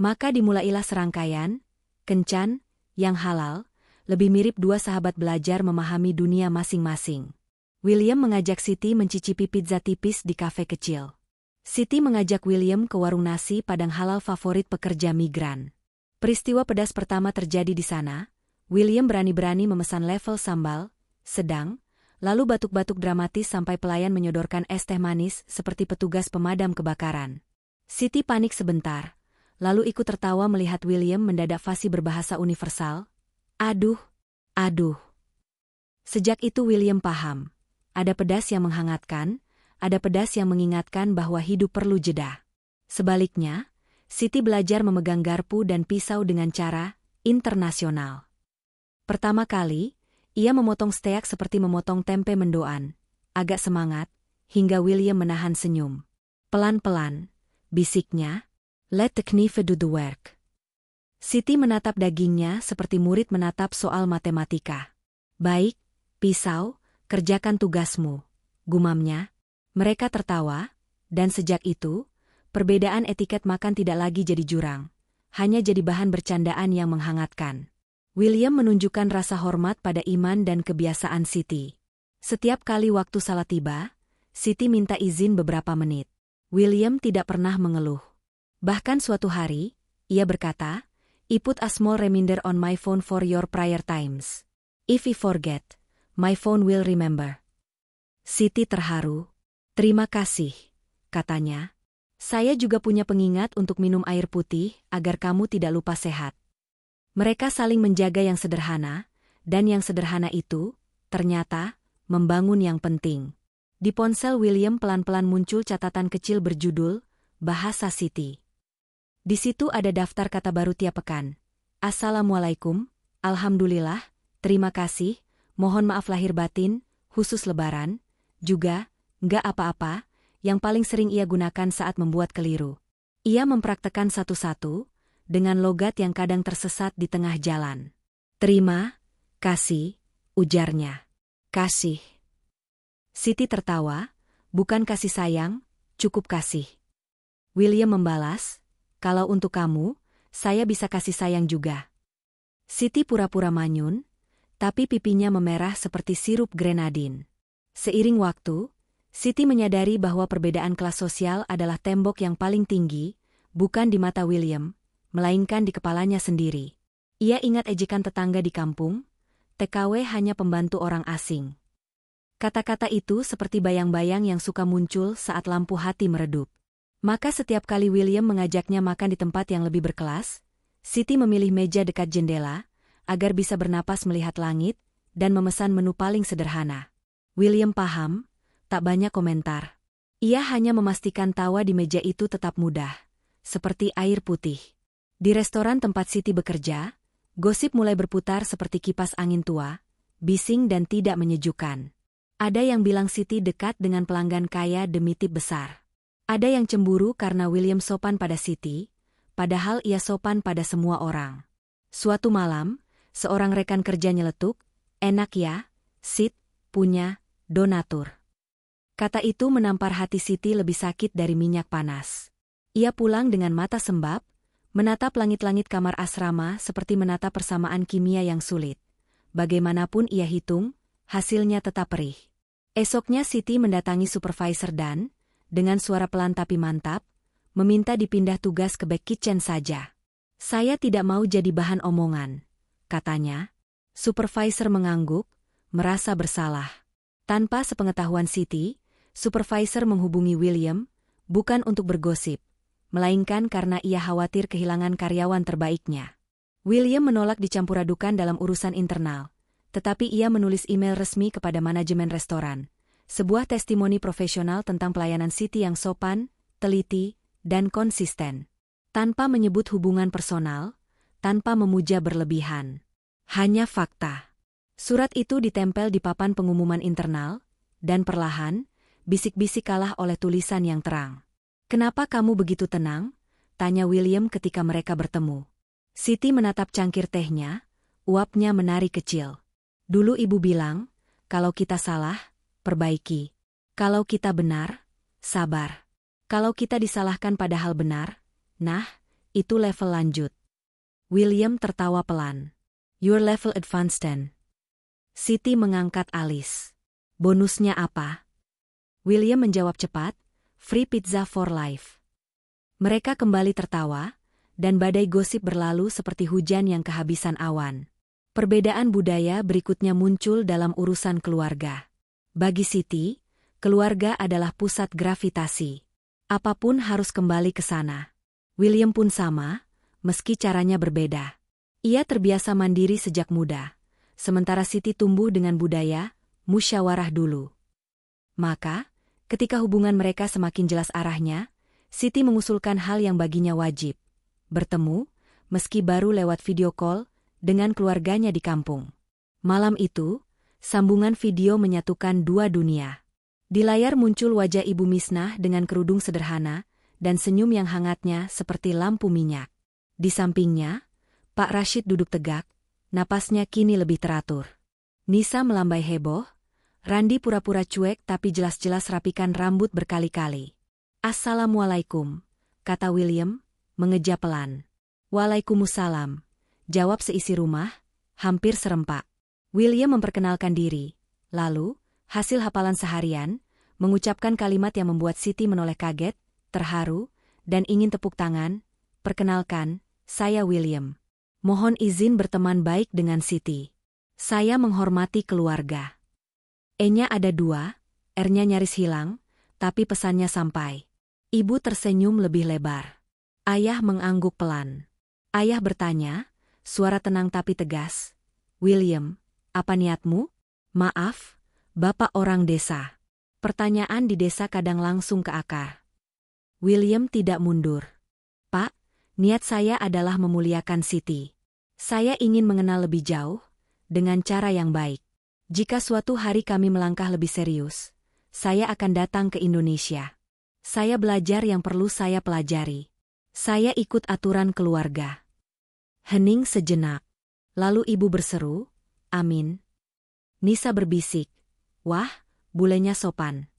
Maka dimulailah serangkaian, kencan, yang halal, lebih mirip 2 sahabat belajar memahami dunia masing-masing. William mengajak Siti mencicipi pizza tipis di kafe kecil. Siti mengajak William ke warung nasi Padang halal favorit pekerja migran. Peristiwa pedas pertama terjadi di sana. William berani-berani memesan level sambal, sedang, lalu batuk-batuk dramatis sampai pelayan menyodorkan es teh manis seperti petugas pemadam kebakaran. Siti panik sebentar, lalu ikut tertawa melihat William mendadak fasih berbahasa universal. Aduh, aduh. Sejak itu William paham. Ada pedas yang menghangatkan, ada pedas yang mengingatkan bahwa hidup perlu jeda. Sebaliknya, Siti belajar memegang garpu dan pisau dengan cara internasional. Pertama kali, ia memotong steak seperti memotong tempe mendoan, agak semangat, hingga William menahan senyum. Pelan-pelan, bisiknya, let the knife do the work. Siti menatap dagingnya seperti murid menatap soal matematika. Baik, pisau, kerjakan tugasmu, gumamnya. Mereka tertawa, dan sejak itu, perbedaan etiket makan tidak lagi jadi jurang, hanya jadi bahan bercandaan yang menghangatkan. William menunjukkan rasa hormat pada iman dan kebiasaan Siti. Setiap kali waktu salat tiba, Siti minta izin beberapa menit. William tidak pernah mengeluh. Bahkan suatu hari, ia berkata, I put a small reminder on my phone for your prayer times. If I forget, my phone will remember. Siti terharu. Terima kasih, katanya. Saya juga punya pengingat untuk minum air putih agar kamu tidak lupa sehat. Mereka saling menjaga yang sederhana, dan yang sederhana itu, ternyata, membangun yang penting. Di ponsel William pelan-pelan muncul catatan kecil berjudul, Bahasa Siti. Di situ ada daftar kata baru tiap pekan. Assalamualaikum, Alhamdulillah, terima kasih, mohon maaf lahir batin, khusus lebaran, juga, nggak apa-apa, yang paling sering ia gunakan saat membuat keliru. Ia mempraktekkan satu-satu, dengan logat yang kadang tersesat di tengah jalan. Terima kasih, ujarnya. Kasih. Siti tertawa, bukan kasih sayang, cukup kasih. William membalas, kalau untuk kamu, saya bisa kasih sayang juga. Siti pura-pura manyun, tapi pipinya memerah seperti sirup grenadin. Seiring waktu, Siti menyadari bahwa perbedaan kelas sosial adalah tembok yang paling tinggi, bukan di mata William, melainkan di kepalanya sendiri. Ia ingat ejekan tetangga di kampung, TKW hanya pembantu orang asing. Kata-kata itu seperti bayang-bayang yang suka muncul saat lampu hati meredup. Maka setiap kali William mengajaknya makan di tempat yang lebih berkelas, Siti memilih meja dekat jendela, agar bisa bernapas melihat langit, dan memesan menu paling sederhana. William paham, tak banyak komentar. Ia hanya memastikan tawa di meja itu tetap mudah, seperti air putih. Di restoran tempat Siti bekerja, gosip mulai berputar seperti kipas angin tua, bising dan tidak menyejukkan. Ada yang bilang Siti dekat dengan pelanggan kaya demi tip besar. Ada yang cemburu karena William sopan pada Siti, padahal ia sopan pada semua orang. Suatu malam, seorang rekan kerja nyeletuk, enak ya, Sit, punya donatur. Kata itu menampar hati Siti lebih sakit dari minyak panas. Ia pulang dengan mata sembab, menatap langit-langit kamar asrama seperti menatap persamaan kimia yang sulit. Bagaimanapun ia hitung, hasilnya tetap perih. Esoknya Siti mendatangi supervisor dan, dengan suara pelan tapi mantap, meminta dipindah tugas ke back kitchen saja. Saya tidak mau jadi bahan omongan, katanya. Supervisor mengangguk, merasa bersalah. Tanpa sepengetahuan Siti, supervisor menghubungi William, bukan untuk bergosip, melainkan karena ia khawatir kehilangan karyawan terbaiknya. William menolak dicampur-adukan dalam urusan internal, tetapi ia menulis email resmi kepada manajemen restoran. Sebuah testimoni profesional tentang pelayanan Siti yang sopan, teliti, dan konsisten. Tanpa menyebut hubungan personal, tanpa memuja berlebihan. Hanya fakta. Surat itu ditempel di papan pengumuman internal, dan perlahan, bisik-bisik kalah oleh tulisan yang terang. "Kenapa kamu begitu tenang?" tanya William ketika mereka bertemu. Siti menatap cangkir tehnya, uapnya menari kecil. "Dulu ibu bilang, kalau kita salah, perbaiki. Kalau kita benar, sabar. Kalau kita disalahkan padahal benar, nah, itu level lanjut." William tertawa pelan. "Your level advanced then." Siti mengangkat alis. "Bonusnya apa?" William menjawab cepat, "Free pizza for life." Mereka kembali tertawa, dan badai gosip berlalu seperti hujan yang kehabisan awan. Perbedaan budaya berikutnya muncul dalam urusan keluarga. Bagi Siti, keluarga adalah pusat gravitasi. Apapun harus kembali ke sana. William pun sama, meski caranya berbeda. Ia terbiasa mandiri sejak muda, sementara Siti tumbuh dengan budaya, musyawarah dulu. Maka, ketika hubungan mereka semakin jelas arahnya, Siti mengusulkan hal yang baginya wajib. Bertemu, meski baru lewat video call, dengan keluarganya di kampung. Malam itu, sambungan video menyatukan dua dunia. Di layar muncul wajah Ibu Misnah dengan kerudung sederhana, dan senyum yang hangatnya seperti lampu minyak. Di sampingnya, Pak Rashid duduk tegak, napasnya kini lebih teratur. Nisa melambai heboh, Randi pura-pura cuek tapi jelas-jelas rapikan rambut berkali-kali. "Assalamualaikum," kata William, mengeja pelan. "Waalaikumsalam," jawab seisi rumah, hampir serempak. William memperkenalkan diri, lalu, hasil hafalan seharian, mengucapkan kalimat yang membuat Siti menoleh kaget, terharu, dan ingin tepuk tangan. "Perkenalkan, saya William. Mohon izin berteman baik dengan Siti. Saya menghormati keluarga." E-nya ada dua, R-nya nyaris hilang, tapi pesannya sampai. Ibu tersenyum lebih lebar. Ayah mengangguk pelan. Ayah bertanya, suara tenang tapi tegas, "William, apa niatmu?" "Maaf, Bapak orang desa." Pertanyaan di desa kadang langsung ke akar. William tidak mundur. "Pak, niat saya adalah memuliakan Siti. Saya ingin mengenal lebih jauh, dengan cara yang baik. Jika suatu hari kami melangkah lebih serius, saya akan datang ke Indonesia. Saya belajar yang perlu saya pelajari. Saya ikut aturan keluarga." Hening sejenak. Lalu ibu berseru, "Amin." Nisa berbisik, "Wah, bulenya sopan."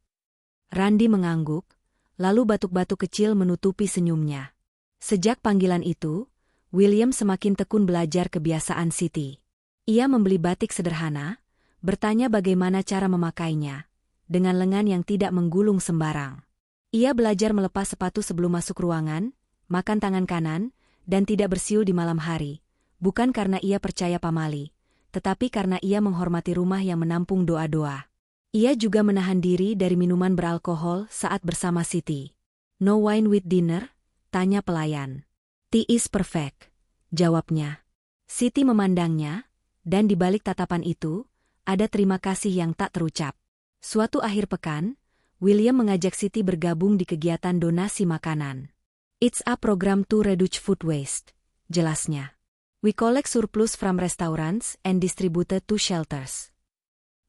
Randi mengangguk, lalu batuk-batuk kecil menutupi senyumnya. Sejak panggilan itu, William semakin tekun belajar kebiasaan Siti. Ia membeli batik sederhana, bertanya bagaimana cara memakainya, dengan lengan yang tidak menggulung sembarang. Ia belajar melepas sepatu sebelum masuk ruangan, makan tangan kanan, dan tidak bersiul di malam hari, bukan karena ia percaya pamali, tetapi karena ia menghormati rumah yang menampung doa-doa. Ia juga menahan diri dari minuman beralkohol saat bersama Siti. "No wine with dinner?" tanya pelayan. "Tea is perfect," jawabnya. Siti memandangnya, dan di balik tatapan itu, ada terima kasih yang tak terucap. Suatu akhir pekan, William mengajak Siti bergabung di kegiatan donasi makanan. "It's a program to reduce food waste," jelasnya. "We collect surplus from restaurants and distribute to shelters."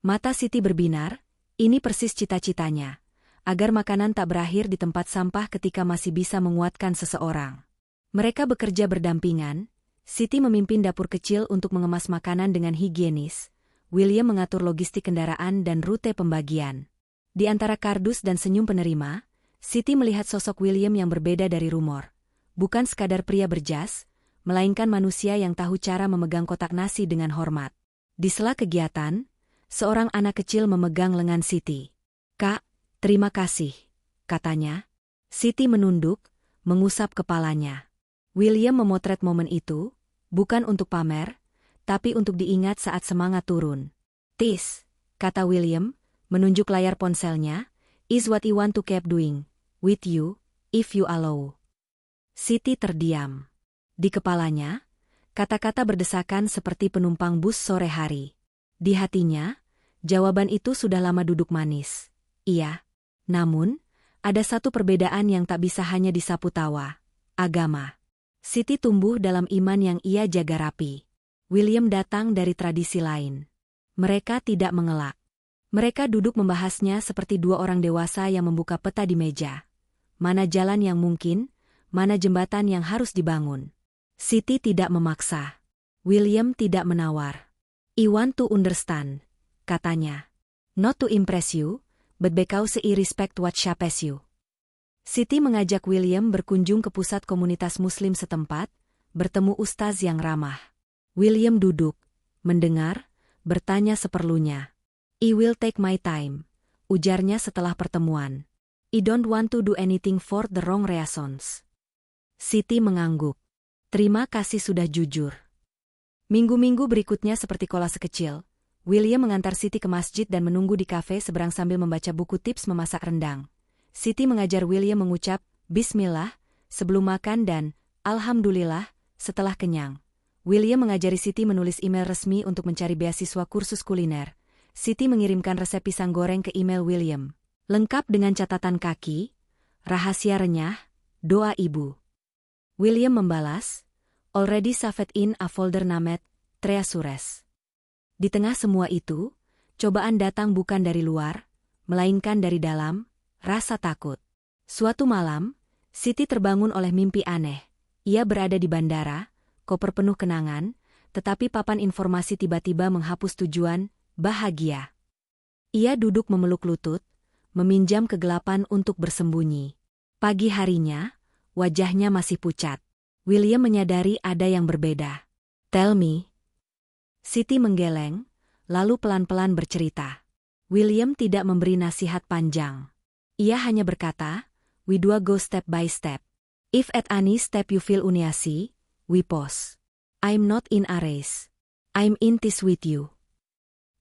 Mata Siti berbinar, ini persis cita-citanya, agar makanan tak berakhir di tempat sampah ketika masih bisa menguatkan seseorang. Mereka bekerja berdampingan, Siti memimpin dapur kecil untuk mengemas makanan dengan higienis, William mengatur logistik kendaraan dan rute pembagian. Di antara kardus dan senyum penerima, Siti melihat sosok William yang berbeda dari rumor. Bukan sekadar pria berjas, melainkan manusia yang tahu cara memegang kotak nasi dengan hormat. Di sela kegiatan, seorang anak kecil memegang lengan Siti. "Kak, terima kasih," katanya. Siti menunduk, mengusap kepalanya. William memotret momen itu, bukan untuk pamer, tapi untuk diingat saat semangat turun. "This," kata William, menunjuk layar ponselnya, "is what I want to keep doing, with you, if you allow." Siti terdiam. Di kepalanya, Kata-kata berdesakan seperti penumpang bus sore hari. Di hatinya, jawaban itu sudah lama duduk manis. Iya. Namun, ada satu perbedaan yang tak bisa hanya disapu tawa. Agama. Siti tumbuh dalam iman yang ia jaga rapi. William datang dari tradisi lain. Mereka tidak mengelak. Mereka duduk membahasnya seperti dua orang dewasa yang membuka peta di meja. Mana jalan yang mungkin, mana jembatan yang harus dibangun. Siti tidak memaksa. William tidak menawar. "I want to understand," katanya. "Not to impress you, but because I respect what shapes you." Siti mengajak William berkunjung ke pusat komunitas muslim setempat, bertemu ustaz yang ramah. William duduk, mendengar, bertanya seperlunya. "I will take my time," ujarnya setelah pertemuan. "I don't want to do anything for the wrong reasons." Siti mengangguk. "Terima kasih sudah jujur." Minggu-minggu berikutnya seperti kolase kecil, William mengantar Siti ke masjid dan menunggu di kafe seberang sambil membaca buku tips memasak rendang. Siti mengajar William mengucap Bismillah sebelum makan dan Alhamdulillah setelah kenyang. William mengajari Siti menulis email resmi untuk mencari beasiswa kursus kuliner. Siti mengirimkan resep pisang goreng ke email William. Lengkap dengan catatan kaki, rahasia renyah, doa ibu. William membalas, "Already saved in a folder named Treasures." Di tengah semua itu, cobaan datang bukan dari luar, melainkan dari dalam, rasa takut. Suatu malam, Siti terbangun oleh mimpi aneh. Ia berada di bandara, koper penuh kenangan, tetapi papan informasi tiba-tiba menghapus tujuan, bahagia. Ia duduk memeluk lutut, meminjam kegelapan untuk bersembunyi. Pagi harinya, wajahnya masih pucat. William menyadari ada yang berbeda. "Tell me." Siti menggeleng, lalu pelan-pelan bercerita. William tidak memberi nasihat panjang. Ia hanya berkata, "We do go step by step. If at any step you feel uneasy, we pause. I'm not in a race. I'm in this with you."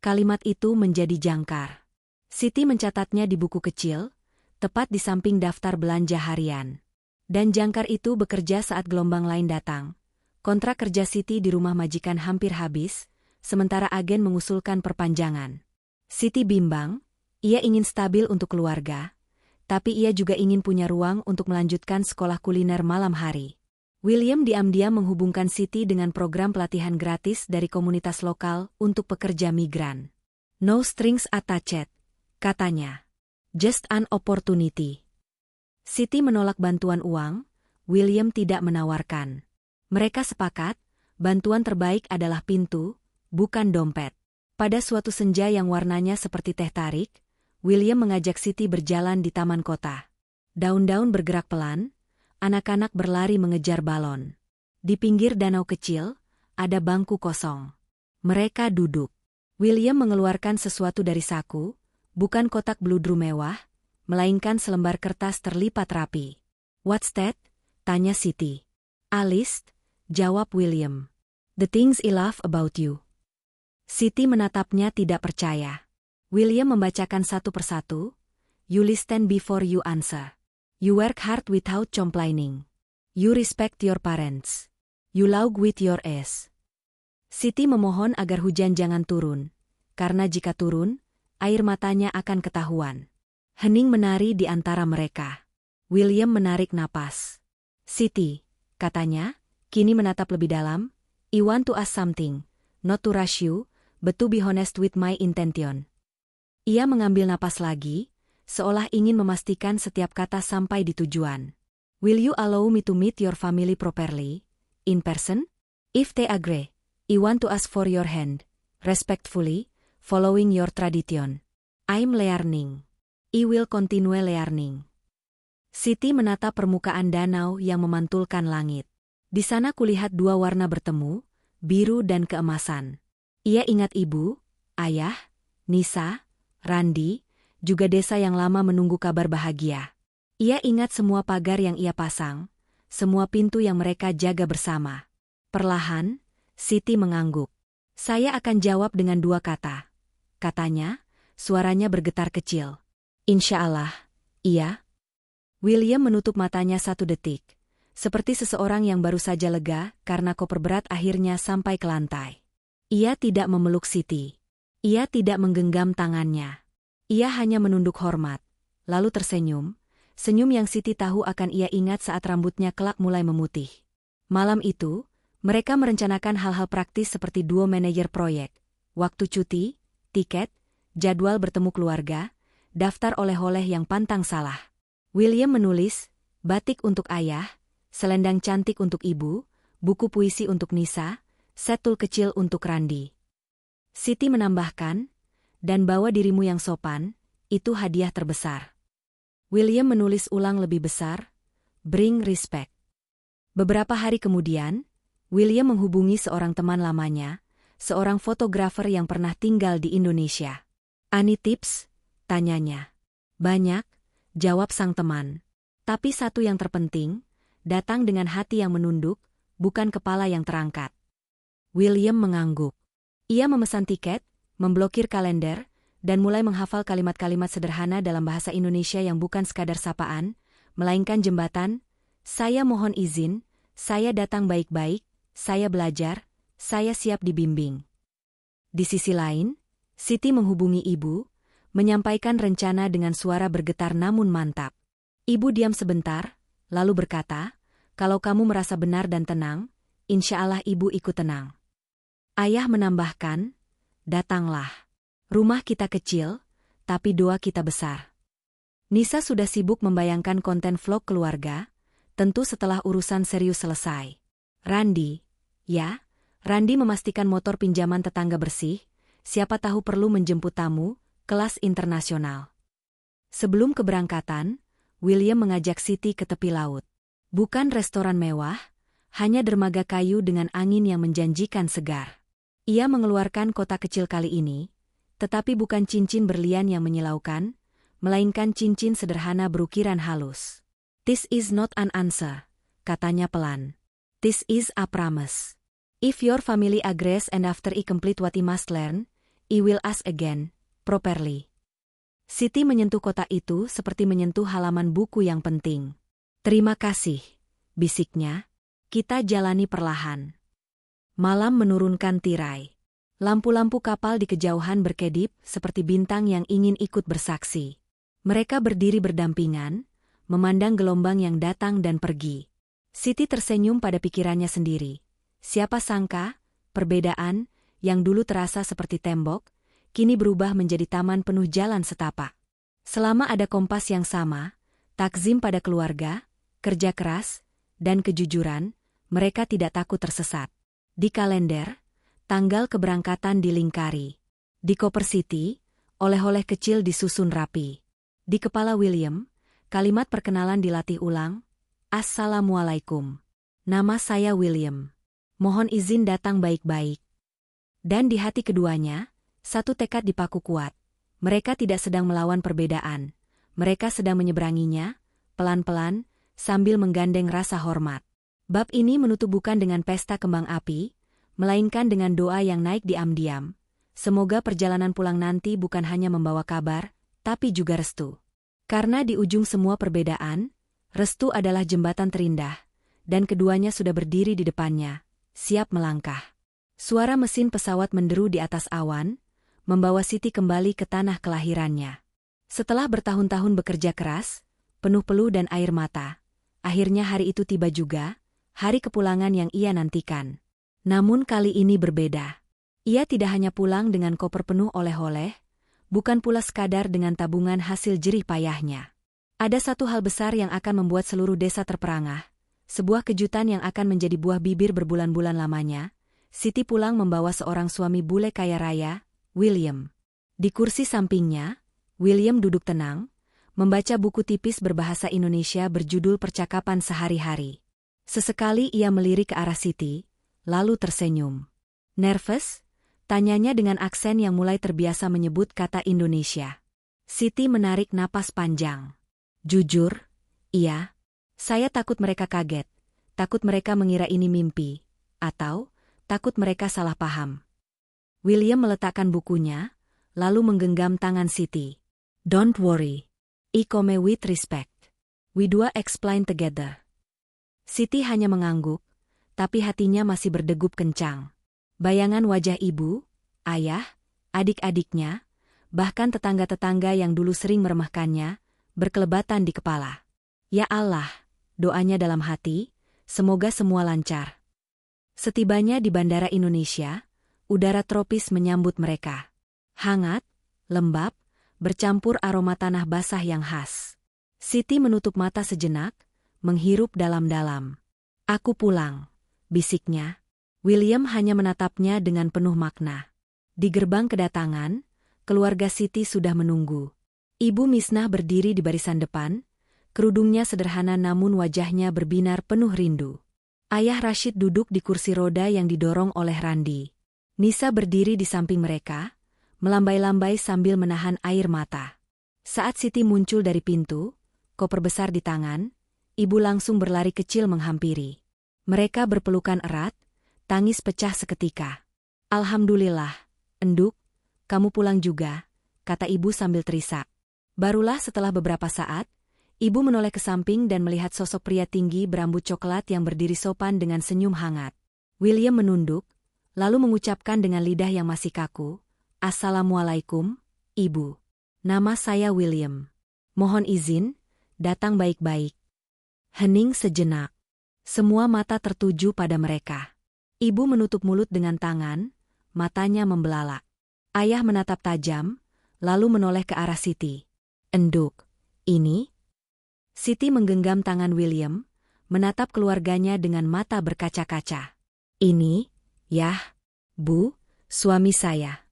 Kalimat itu menjadi jangkar. Siti mencatatnya di buku kecil, tepat di samping daftar belanja harian. Dan jangkar itu bekerja saat gelombang lain datang. Kontrak kerja Siti di rumah majikan hampir habis, sementara agen mengusulkan perpanjangan. Siti bimbang, ia ingin stabil untuk keluarga, tapi ia juga ingin punya ruang untuk melanjutkan sekolah kuliner malam hari. William diam-diam menghubungkan Siti dengan program pelatihan gratis dari komunitas lokal untuk pekerja migran. "No strings attached," katanya. "Just an opportunity." Siti menolak bantuan uang, William tidak menawarkan. Mereka sepakat, bantuan terbaik adalah pintu, bukan dompet. Pada suatu senja yang warnanya seperti teh tarik, William mengajak Siti berjalan di taman kota. Daun-daun bergerak pelan, anak-anak berlari mengejar balon. Di pinggir danau kecil, ada bangku kosong. Mereka duduk. William mengeluarkan sesuatu dari saku, bukan kotak bludru mewah, melainkan selembar kertas terlipat rapi. "What's that?" tanya Siti. "A list," jawab William. "The things I love about you." Siti menatapnya tidak percaya. William membacakan satu persatu. "You listen before you answer. You work hard without complaining. You respect your parents. You love with your eyes." Siti memohon agar hujan jangan turun, karena jika turun, air matanya akan ketahuan. Hening menari di antara mereka. William menarik napas. "Siti," katanya, kini menatap lebih dalam, "I want to ask something, not to rush you, but to be honest with my intention." Ia mengambil napas lagi, seolah ingin memastikan setiap kata sampai di tujuan. "Will you allow me to meet your family properly, in person? If they agree, I want to ask for your hand, respectfully, following your tradition. I'm learning. I will continue learning." Siti menatap permukaan danau yang memantulkan langit. Di sana kulihat dua warna bertemu, biru dan keemasan. Ia ingat ibu, ayah, Nisa, Randi, juga desa yang lama menunggu kabar bahagia. Ia ingat semua pagar yang ia pasang, semua pintu yang mereka jaga bersama. Perlahan, Siti mengangguk. "Saya akan jawab dengan dua kata," katanya, suaranya bergetar kecil. "Insya Allah, iya." William menutup matanya satu detik. Seperti seseorang yang baru saja lega karena koper berat akhirnya sampai ke lantai. Ia tidak memeluk Siti. Ia tidak menggenggam tangannya. Ia hanya menunduk hormat, lalu tersenyum, senyum yang Siti tahu akan ia ingat saat rambutnya kelak mulai memutih. Malam itu, mereka merencanakan hal-hal praktis seperti duo manajer proyek, waktu cuti, tiket, jadwal bertemu keluarga, daftar oleh-oleh yang pantang salah. William menulis, batik untuk ayah, selendang cantik untuk ibu, buku puisi untuk Nisa, setul kecil untuk Randi. Siti menambahkan, dan bawa dirimu yang sopan, itu hadiah terbesar. William menulis ulang lebih besar, bring respect. Beberapa hari kemudian, William menghubungi seorang teman lamanya, seorang fotografer yang pernah tinggal di Indonesia. "Ani tips?" tanyanya. "Banyak," jawab sang teman. "Tapi satu yang terpenting, datang dengan hati yang menunduk, bukan kepala yang terangkat." William mengangguk. Ia memesan tiket, memblokir kalender, dan mulai menghafal kalimat-kalimat sederhana dalam bahasa Indonesia yang bukan sekadar sapaan, melainkan jembatan. "Saya mohon izin, saya datang baik-baik, saya belajar, saya siap dibimbing." Di sisi lain, Siti menghubungi ibu, menyampaikan rencana dengan suara bergetar namun mantap. Ibu diam sebentar, lalu berkata, "Kalau kamu merasa benar dan tenang, insya Allah ibu ikut tenang." Ayah menambahkan, "Datanglah. Rumah kita kecil, tapi doa kita besar." Nisa sudah sibuk membayangkan konten vlog keluarga, tentu setelah urusan serius selesai. Randi, ya, Randi memastikan motor pinjaman tetangga bersih, siapa tahu perlu menjemput tamu, kelas internasional. Sebelum keberangkatan, William mengajak Siti ke tepi laut. Bukan restoran mewah, hanya dermaga kayu dengan angin yang menjanjikan segar. Ia mengeluarkan kotak kecil kali ini, tetapi bukan cincin berlian yang menyilaukan, melainkan cincin sederhana berukiran halus. "This is not an answer," katanya pelan. "This is a promise. If your family agrees and after I complete what I must learn, I will ask again, properly." Siti menyentuh kotak itu seperti menyentuh halaman buku yang penting. "Terima kasih," bisiknya. "Kita jalani perlahan." Malam menurunkan tirai. Lampu-lampu kapal di kejauhan berkedip seperti bintang yang ingin ikut bersaksi. Mereka berdiri berdampingan, memandang gelombang yang datang dan pergi. Siti tersenyum pada pikirannya sendiri. Siapa sangka, perbedaan, yang dulu terasa seperti tembok, kini berubah menjadi taman penuh jalan setapak. Selama ada kompas yang sama, takzim pada keluarga, kerja keras, dan kejujuran, mereka tidak takut tersesat. Di kalender, tanggal keberangkatan dilingkari. Di koper Siti, oleh-oleh kecil disusun rapi. Di kepala William, kalimat perkenalan dilatih ulang. "Assalamualaikum. Nama saya William. Mohon izin datang baik-baik." Dan di hati keduanya, satu tekad dipaku kuat. Mereka tidak sedang melawan perbedaan. Mereka sedang menyeberanginya, pelan-pelan, sambil menggandeng rasa hormat. Bab ini menutup bukan dengan pesta kembang api, melainkan dengan doa yang naik diam-diam. Semoga perjalanan pulang nanti bukan hanya membawa kabar, tapi juga restu. Karena di ujung semua perbedaan, restu adalah jembatan terindah, dan keduanya sudah berdiri di depannya, siap melangkah. Suara mesin pesawat menderu di atas awan, membawa Siti kembali ke tanah kelahirannya. Setelah bertahun-tahun bekerja keras, penuh peluh dan air mata, akhirnya hari itu tiba juga, hari kepulangan yang ia nantikan. Namun kali ini berbeda. Ia tidak hanya pulang dengan koper penuh oleh-oleh, bukan pula sekadar dengan tabungan hasil jerih payahnya. Ada satu hal besar yang akan membuat seluruh desa terperangah, sebuah kejutan yang akan menjadi buah bibir berbulan-bulan lamanya. Siti pulang membawa seorang suami bule kaya raya, William. Di kursi sampingnya, William duduk tenang, membaca buku tipis berbahasa Indonesia berjudul Percakapan Sehari-hari. Sesekali ia melirik ke arah Siti, lalu tersenyum. "Nervous?" tanyanya dengan aksen yang mulai terbiasa menyebut kata Indonesia. Siti menarik napas panjang. "Jujur, iya. Saya takut mereka kaget, takut mereka mengira ini mimpi, atau takut mereka salah paham." William meletakkan bukunya, lalu menggenggam tangan Siti. "Don't worry. I come with respect. We dua explain together." Siti hanya mengangguk, tapi hatinya masih berdegup kencang. Bayangan wajah ibu, ayah, adik-adiknya, bahkan tetangga-tetangga yang dulu sering meremehkannya, berkelebatan di kepala. Ya Allah, doanya dalam hati, semoga semua lancar. Setibanya di Bandara Indonesia, udara tropis menyambut mereka. Hangat, lembab, bercampur aroma tanah basah yang khas. Siti menutup mata sejenak, menghirup dalam-dalam. Aku pulang, bisiknya. William hanya menatapnya dengan penuh makna. Di gerbang kedatangan, keluarga Siti sudah menunggu. Ibu Misnah berdiri di barisan depan, kerudungnya sederhana namun wajahnya berbinar penuh rindu. Ayah Rashid duduk di kursi roda yang didorong oleh Randi. Nisa berdiri di samping mereka, melambai-lambai sambil menahan air mata. Saat Siti muncul dari pintu, koper besar di tangan, ibu langsung berlari kecil menghampiri. Mereka berpelukan erat, tangis pecah seketika. Alhamdulillah, Enduk, kamu pulang juga, kata ibu sambil terisak. Barulah setelah beberapa saat, ibu menoleh ke samping dan melihat sosok pria tinggi berambut coklat yang berdiri sopan dengan senyum hangat. William menunduk, lalu mengucapkan dengan lidah yang masih kaku, Assalamualaikum, Ibu. Nama saya William. Mohon izin, datang baik-baik. Hening sejenak. Semua mata tertuju pada mereka. Ibu menutup mulut dengan tangan, matanya membelalak. Ayah menatap tajam, lalu menoleh ke arah Siti. Enduk, ini? Siti menggenggam tangan William, menatap keluarganya dengan mata berkaca-kaca. Ini, Yah, Bu, suami saya.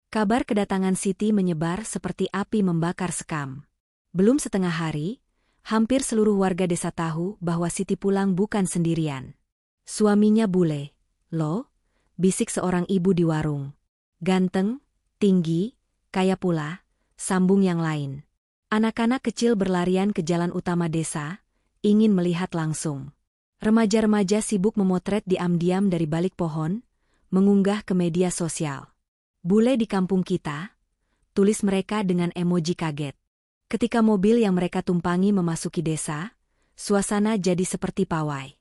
Kabar kedatangan Siti menyebar seperti api membakar sekam. Belum setengah hari, hampir seluruh warga desa tahu bahwa Siti pulang bukan sendirian. Suaminya bule, loh, bisik seorang ibu di warung. Ganteng, tinggi, kaya pula, sambung yang lain. Anak-anak kecil berlarian ke jalan utama desa, ingin melihat langsung. Remaja-remaja sibuk memotret diam-diam dari balik pohon, mengunggah ke media sosial. Bule di kampung kita, tulis mereka dengan emoji kaget. Ketika mobil yang mereka tumpangi memasuki desa, suasana jadi seperti pawai.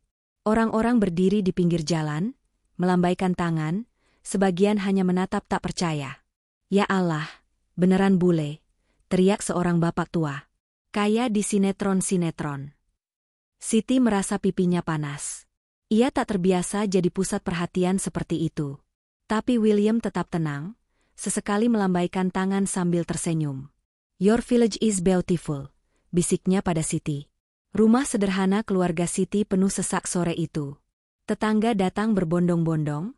Orang-orang berdiri di pinggir jalan, melambaikan tangan, sebagian hanya menatap tak percaya. Ya Allah, beneran bule, teriak seorang bapak tua. Kayak di sinetron-sinetron. Siti merasa pipinya panas. Ia tak terbiasa jadi pusat perhatian seperti itu. Tapi William tetap tenang, sesekali melambaikan tangan sambil tersenyum. Your village is beautiful, bisiknya pada Siti. Rumah sederhana keluarga Siti penuh sesak sore itu. Tetangga datang berbondong-bondong,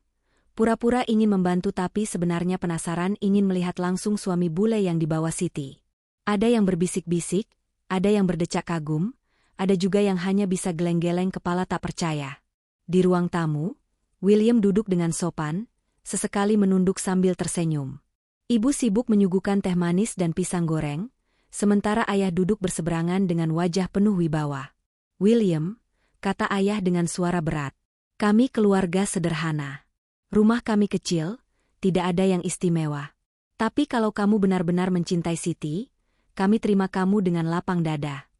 pura-pura ingin membantu tapi sebenarnya penasaran ingin melihat langsung suami bule yang dibawa Siti. Ada yang berbisik-bisik, ada yang berdecak kagum, ada juga yang hanya bisa geleng-geleng kepala tak percaya. Di ruang tamu, William duduk dengan sopan, sesekali menunduk sambil tersenyum. Ibu sibuk menyuguhkan teh manis dan pisang goreng, sementara ayah duduk berseberangan dengan wajah penuh wibawa. William, kata ayah dengan suara berat, kami keluarga sederhana. Rumah kami kecil, tidak ada yang istimewa. Tapi kalau kamu benar-benar mencintai Siti, kami terima kamu dengan lapang dada.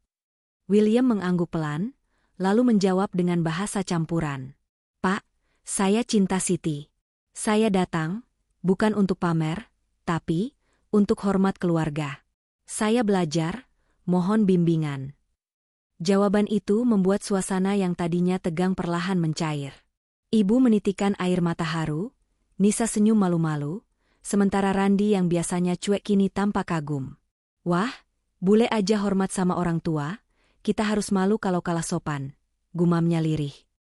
William mengangguk pelan, lalu menjawab dengan bahasa campuran. Pak, saya cinta Siti. Saya datang, bukan untuk pamer, tapi untuk hormat keluarga. Saya belajar, mohon bimbingan. Jawaban itu membuat suasana yang tadinya tegang perlahan mencair. Ibu menitikan air mata haru, Nisa senyum malu-malu, sementara Randi yang biasanya cuek kini tampak kagum. Wah, bule aja hormat sama orang tua, kita harus malu kalau kalah sopan, gumamnya lirih.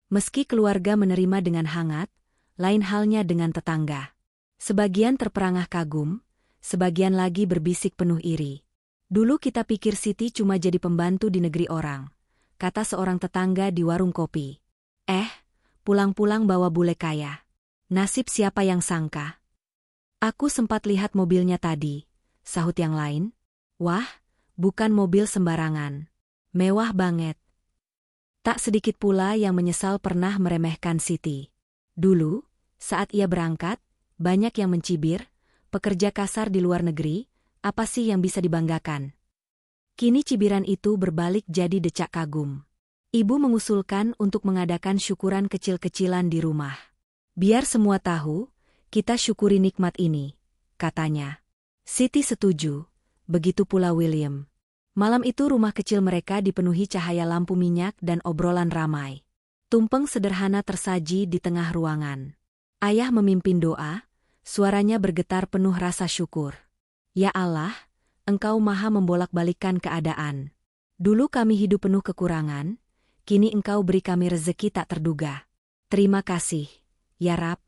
Meski keluarga menerima dengan hangat, lain halnya dengan tetangga. Sebagian terperangah kagum, sebagian lagi berbisik penuh iri. Dulu kita pikir Siti cuma jadi pembantu di negeri orang, kata seorang tetangga di warung kopi. Pulang-pulang bawa bule kaya. Nasib siapa yang sangka? Aku sempat lihat mobilnya tadi, sahut yang lain. Wah, bukan mobil sembarangan. Mewah banget. Tak sedikit pula yang menyesal pernah meremehkan Siti. Dulu, saat ia berangkat, banyak yang mencibir, pekerja kasar di luar negeri, apa sih yang bisa dibanggakan? Kini cibiran itu berbalik jadi decak kagum. Ibu mengusulkan untuk mengadakan syukuran kecil-kecilan di rumah. Biar semua tahu, kita syukuri nikmat ini, katanya. Siti setuju, begitu pula William. Malam itu rumah kecil mereka dipenuhi cahaya lampu minyak dan obrolan ramai. Tumpeng sederhana tersaji di tengah ruangan. Ayah memimpin doa, suaranya bergetar penuh rasa syukur. Ya Allah, Engkau maha membolak-balikkan keadaan. Dulu kami hidup penuh kekurangan, kini Engkau beri kami rezeki tak terduga. Terima kasih, ya Rab.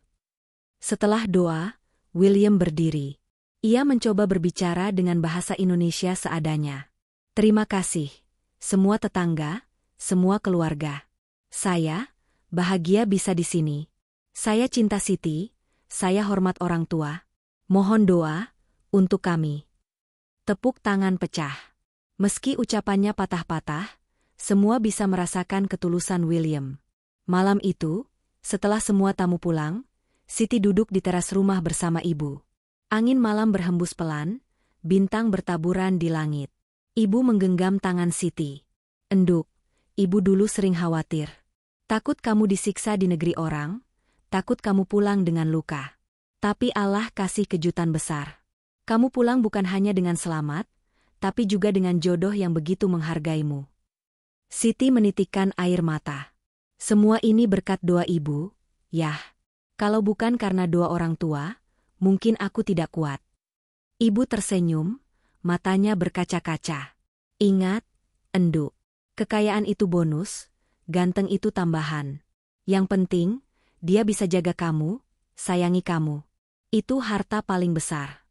Setelah doa, William berdiri. Ia mencoba berbicara dengan bahasa Indonesia seadanya. Terima kasih, semua tetangga, semua keluarga. Saya bahagia bisa di sini. Saya cinta Siti, saya hormat orang tua. Mohon doa untuk kami. Tepuk tangan pecah. Meski ucapannya patah-patah, semua bisa merasakan ketulusan William. Malam itu, setelah semua tamu pulang, Siti duduk di teras rumah bersama ibu. Angin malam berhembus pelan, bintang bertaburan di langit. Ibu menggenggam tangan Siti. Enduk, ibu dulu sering khawatir. Takut kamu disiksa di negeri orang, takut kamu pulang dengan luka. Tapi Allah kasih kejutan besar. Kamu pulang bukan hanya dengan selamat, tapi juga dengan jodoh yang begitu menghargaimu. Siti menitikkan air mata. Semua ini berkat doa ibu, Yah. Kalau bukan karena doa orang tua, mungkin aku tidak kuat. Ibu tersenyum, matanya berkaca-kaca. Ingat, Enduk, kekayaan itu bonus, ganteng itu tambahan. Yang penting, dia bisa jaga kamu, sayangi kamu. Itu harta paling besar.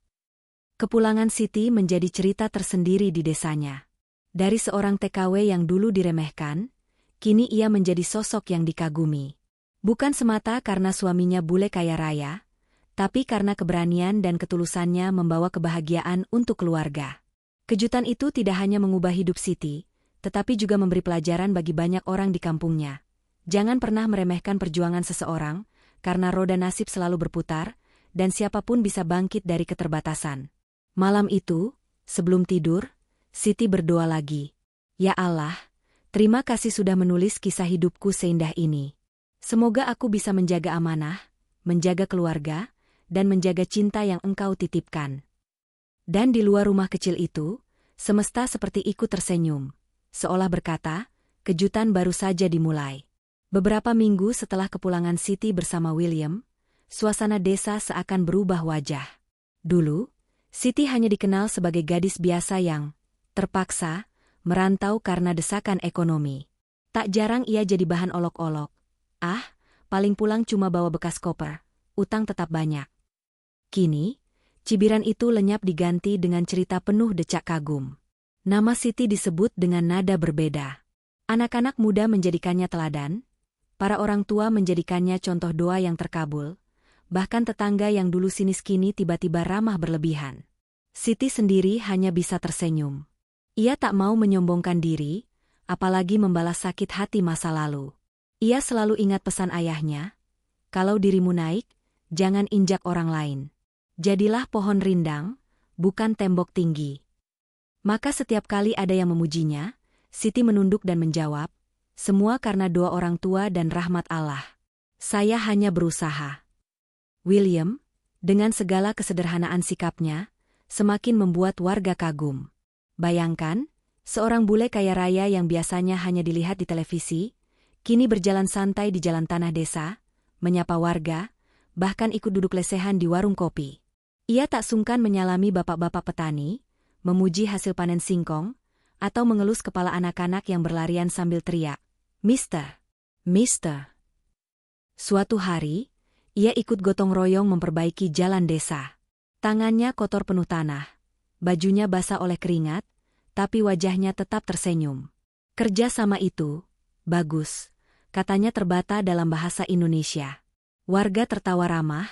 Kepulangan Siti menjadi cerita tersendiri di desanya. Dari seorang TKW yang dulu diremehkan, kini ia menjadi sosok yang dikagumi. Bukan semata karena suaminya bule kaya raya, tapi karena keberanian dan ketulusannya membawa kebahagiaan untuk keluarga. Kejutan itu tidak hanya mengubah hidup Siti, tetapi juga memberi pelajaran bagi banyak orang di kampungnya. Jangan pernah meremehkan perjuangan seseorang, karena roda nasib selalu berputar, dan siapapun bisa bangkit dari keterbatasan. Malam itu, sebelum tidur, Siti berdoa lagi. Ya Allah, terima kasih sudah menulis kisah hidupku seindah ini. Semoga aku bisa menjaga amanah, menjaga keluarga, dan menjaga cinta yang Engkau titipkan. Dan di luar rumah kecil itu, semesta seperti ikut tersenyum, seolah berkata, kejutan baru saja dimulai. Beberapa minggu setelah kepulangan Siti bersama William, suasana desa seakan berubah wajah. Dulu, Siti hanya dikenal sebagai gadis biasa yang terpaksa merantau karena desakan ekonomi. Tak jarang ia jadi bahan olok-olok. Ah, paling pulang cuma bawa bekas koper, utang tetap banyak. Kini, cibiran itu lenyap diganti dengan cerita penuh decak kagum. Nama Siti disebut dengan nada berbeda. Anak-anak muda menjadikannya teladan, para orang tua menjadikannya contoh doa yang terkabul, bahkan tetangga yang dulu sinis kini tiba-tiba ramah berlebihan. Siti sendiri hanya bisa tersenyum. Ia tak mau menyombongkan diri, apalagi membalas sakit hati masa lalu. Ia selalu ingat pesan ayahnya, kalau dirimu naik, jangan injak orang lain. Jadilah pohon rindang, bukan tembok tinggi. Maka setiap kali ada yang memujinya, Siti menunduk dan menjawab, semua karena doa orang tua dan rahmat Allah. Saya hanya berusaha. William, dengan segala kesederhanaan sikapnya, semakin membuat warga kagum. Bayangkan, seorang bule kaya raya yang biasanya hanya dilihat di televisi, kini berjalan santai di jalan tanah desa, menyapa warga, bahkan ikut duduk lesehan di warung kopi. Ia tak sungkan menyalami bapak-bapak petani, memuji hasil panen singkong, atau mengelus kepala anak-anak yang berlarian sambil teriak, Mister, Mister. Suatu hari, ia ikut gotong royong memperbaiki jalan desa. Tangannya kotor penuh tanah, bajunya basah oleh keringat, tapi wajahnya tetap tersenyum. Kerja sama itu, bagus, katanya terbata dalam bahasa Indonesia. Warga tertawa ramah,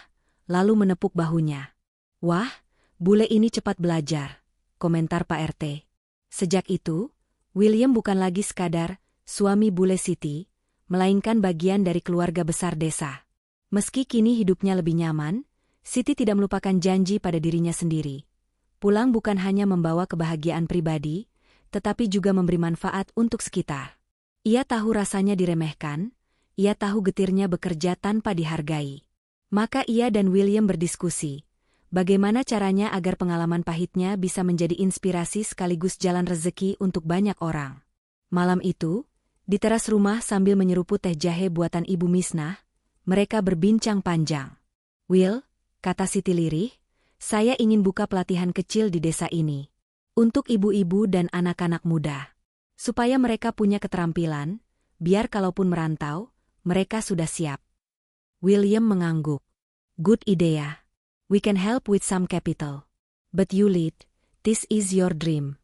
lalu menepuk bahunya. Wah, bule ini cepat belajar, komentar Pak RT. Sejak itu, William bukan lagi sekadar suami bule Siti, melainkan bagian dari keluarga besar desa. Meski kini hidupnya lebih nyaman, Siti tidak melupakan janji pada dirinya sendiri. Pulang bukan hanya membawa kebahagiaan pribadi, tetapi juga memberi manfaat untuk sekitar. Ia tahu rasanya diremehkan, ia tahu getirnya bekerja tanpa dihargai. Maka ia dan William berdiskusi, bagaimana caranya agar pengalaman pahitnya bisa menjadi inspirasi sekaligus jalan rezeki untuk banyak orang. Malam itu, di teras rumah sambil menyeruput teh jahe buatan Ibu Misnah, mereka berbincang panjang. "Will," kata Siti lirih, "saya ingin buka pelatihan kecil di desa ini. Untuk ibu-ibu dan anak-anak muda. Supaya mereka punya keterampilan, biar kalaupun merantau, mereka sudah siap." William mengangguk. "Good idea. We can help with some capital. But you lead, this is your dream."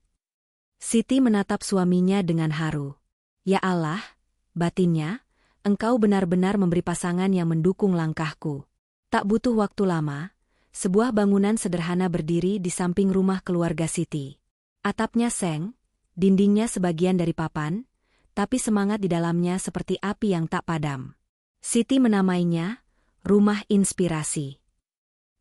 Siti menatap suaminya dengan haru. "Ya Allah," batinnya, "engkau benar-benar memberi pasangan yang mendukung langkahku." Tak butuh waktu lama, sebuah bangunan sederhana berdiri di samping rumah keluarga Siti. Atapnya seng, dindingnya sebagian dari papan, tapi semangat di dalamnya seperti api yang tak padam. Siti menamainya Rumah Inspirasi.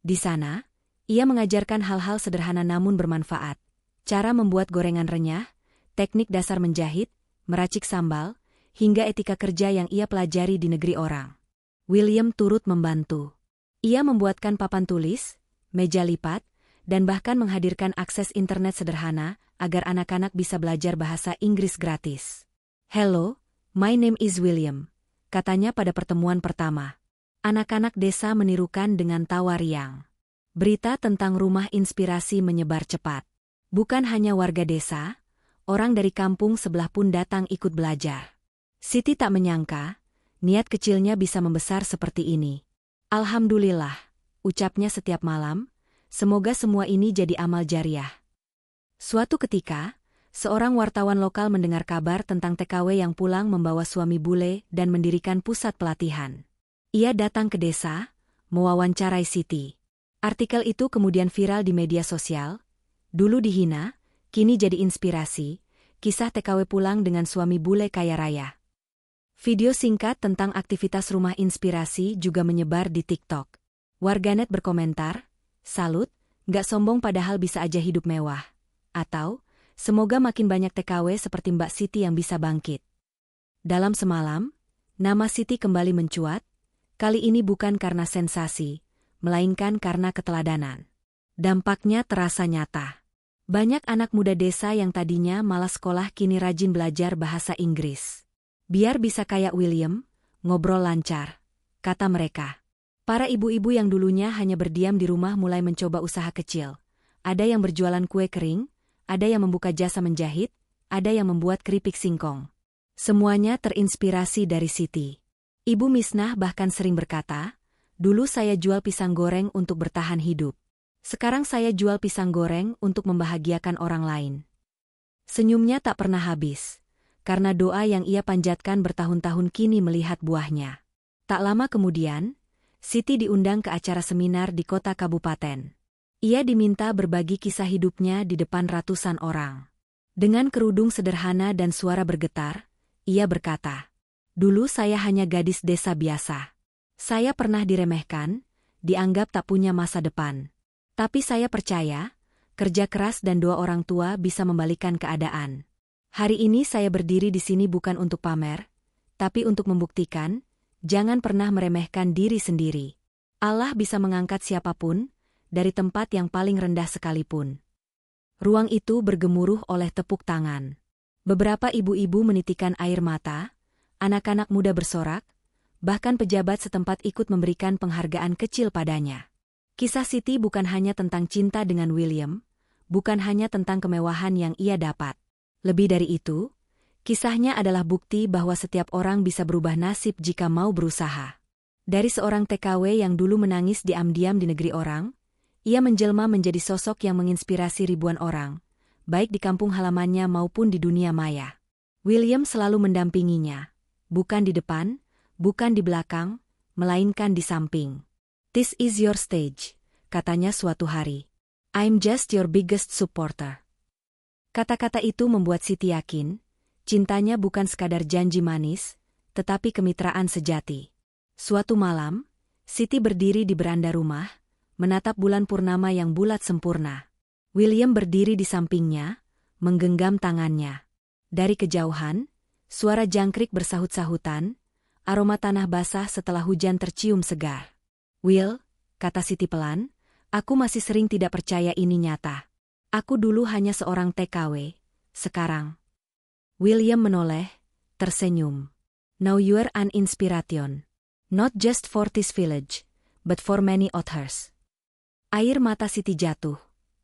Di sana, ia mengajarkan hal-hal sederhana namun bermanfaat. Cara membuat gorengan renyah, teknik dasar menjahit, meracik sambal, hingga etika kerja yang ia pelajari di negeri orang. William turut membantu. Ia membuatkan papan tulis, meja lipat, dan bahkan menghadirkan akses internet sederhana agar anak-anak bisa belajar bahasa Inggris gratis. "Hello, my name is William," katanya pada pertemuan pertama. Anak-anak desa menirukan dengan tawa riang. Berita tentang Rumah Inspirasi menyebar cepat. Bukan hanya warga desa, orang dari kampung sebelah pun datang ikut belajar. Siti tak menyangka, niat kecilnya bisa membesar seperti ini. "Alhamdulillah," ucapnya setiap malam, "semoga semua ini jadi amal jariah." Suatu ketika, seorang wartawan lokal mendengar kabar tentang TKW yang pulang membawa suami bule dan mendirikan pusat pelatihan. Ia datang ke desa, mewawancarai Siti. Artikel itu kemudian viral di media sosial. Dulu dihina, kini jadi inspirasi, kisah TKW pulang dengan suami bule kaya raya. Video singkat tentang aktivitas Rumah Inspirasi juga menyebar di TikTok. Warganet berkomentar, "Salut, nggak sombong padahal bisa aja hidup mewah." Atau, "Semoga makin banyak TKW seperti Mbak Siti yang bisa bangkit." Dalam semalam, nama Siti kembali mencuat, kali ini bukan karena sensasi, melainkan karena keteladanan. Dampaknya terasa nyata. Banyak anak muda desa yang tadinya malas sekolah kini rajin belajar bahasa Inggris. "Biar bisa kayak William, ngobrol lancar," kata mereka. Para ibu-ibu yang dulunya hanya berdiam di rumah mulai mencoba usaha kecil. Ada yang berjualan kue kering, ada yang membuka jasa menjahit, ada yang membuat keripik singkong. Semuanya terinspirasi dari Siti. Ibu Misnah bahkan sering berkata, "Dulu saya jual pisang goreng untuk bertahan hidup. Sekarang saya jual pisang goreng untuk membahagiakan orang lain." Senyumnya tak pernah habis, karena doa yang ia panjatkan bertahun-tahun kini melihat buahnya. Tak lama kemudian, Siti diundang ke acara seminar di kota kabupaten. Ia diminta berbagi kisah hidupnya di depan ratusan orang. Dengan kerudung sederhana dan suara bergetar, ia berkata, "Dulu saya hanya gadis desa biasa. Saya pernah diremehkan, dianggap tak punya masa depan. Tapi saya percaya, kerja keras dan doa orang tua bisa membalikkan keadaan. Hari ini saya berdiri di sini bukan untuk pamer, tapi untuk membuktikan, jangan pernah meremehkan diri sendiri. Allah bisa mengangkat siapapun, dari tempat yang paling rendah sekalipun." Ruang itu bergemuruh oleh tepuk tangan. Beberapa ibu-ibu menitikan air mata, anak-anak muda bersorak, bahkan pejabat setempat ikut memberikan penghargaan kecil padanya. Kisah Siti bukan hanya tentang cinta dengan William, bukan hanya tentang kemewahan yang ia dapat. Lebih dari itu, kisahnya adalah bukti bahwa setiap orang bisa berubah nasib jika mau berusaha. Dari seorang TKW yang dulu menangis diam-diam di negeri orang, ia menjelma menjadi sosok yang menginspirasi ribuan orang, baik di kampung halamannya maupun di dunia maya. William selalu mendampinginya, bukan di depan, bukan di belakang, melainkan di samping. "This is your stage," katanya suatu hari. "I'm just your biggest supporter." Kata-kata itu membuat Siti yakin, cintanya bukan sekadar janji manis, tetapi kemitraan sejati. Suatu malam, Siti berdiri di beranda rumah, menatap bulan purnama yang bulat sempurna. William berdiri di sampingnya, menggenggam tangannya. Dari kejauhan, Suara jangkrik bersahut-sahutan, aroma tanah basah setelah hujan tercium segar. "Will," kata Siti pelan, "aku masih sering tidak percaya ini nyata. Aku dulu hanya seorang TKW, sekarang." William menoleh, tersenyum. "Now you're an inspiration. Not just for this village, but for many others." Air mata Siti jatuh,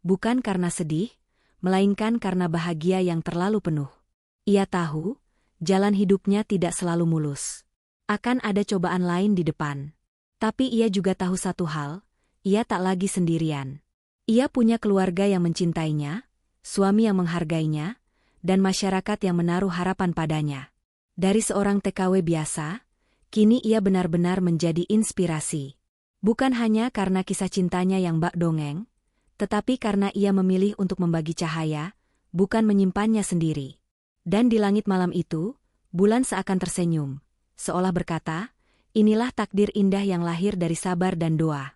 bukan karena sedih, melainkan karena bahagia yang terlalu penuh. Ia tahu, jalan hidupnya tidak selalu mulus. Akan ada cobaan lain di depan. Tapi ia juga tahu satu hal, ia tak lagi sendirian. Ia punya keluarga yang mencintainya, suami yang menghargainya, dan masyarakat yang menaruh harapan padanya. Dari seorang TKW biasa, kini ia benar-benar menjadi inspirasi. Bukan hanya karena kisah cintanya yang bak dongeng, tetapi karena ia memilih untuk membagi cahaya, bukan menyimpannya sendiri. Dan di langit malam itu, bulan seakan tersenyum, seolah berkata, inilah takdir indah yang lahir dari sabar dan doa.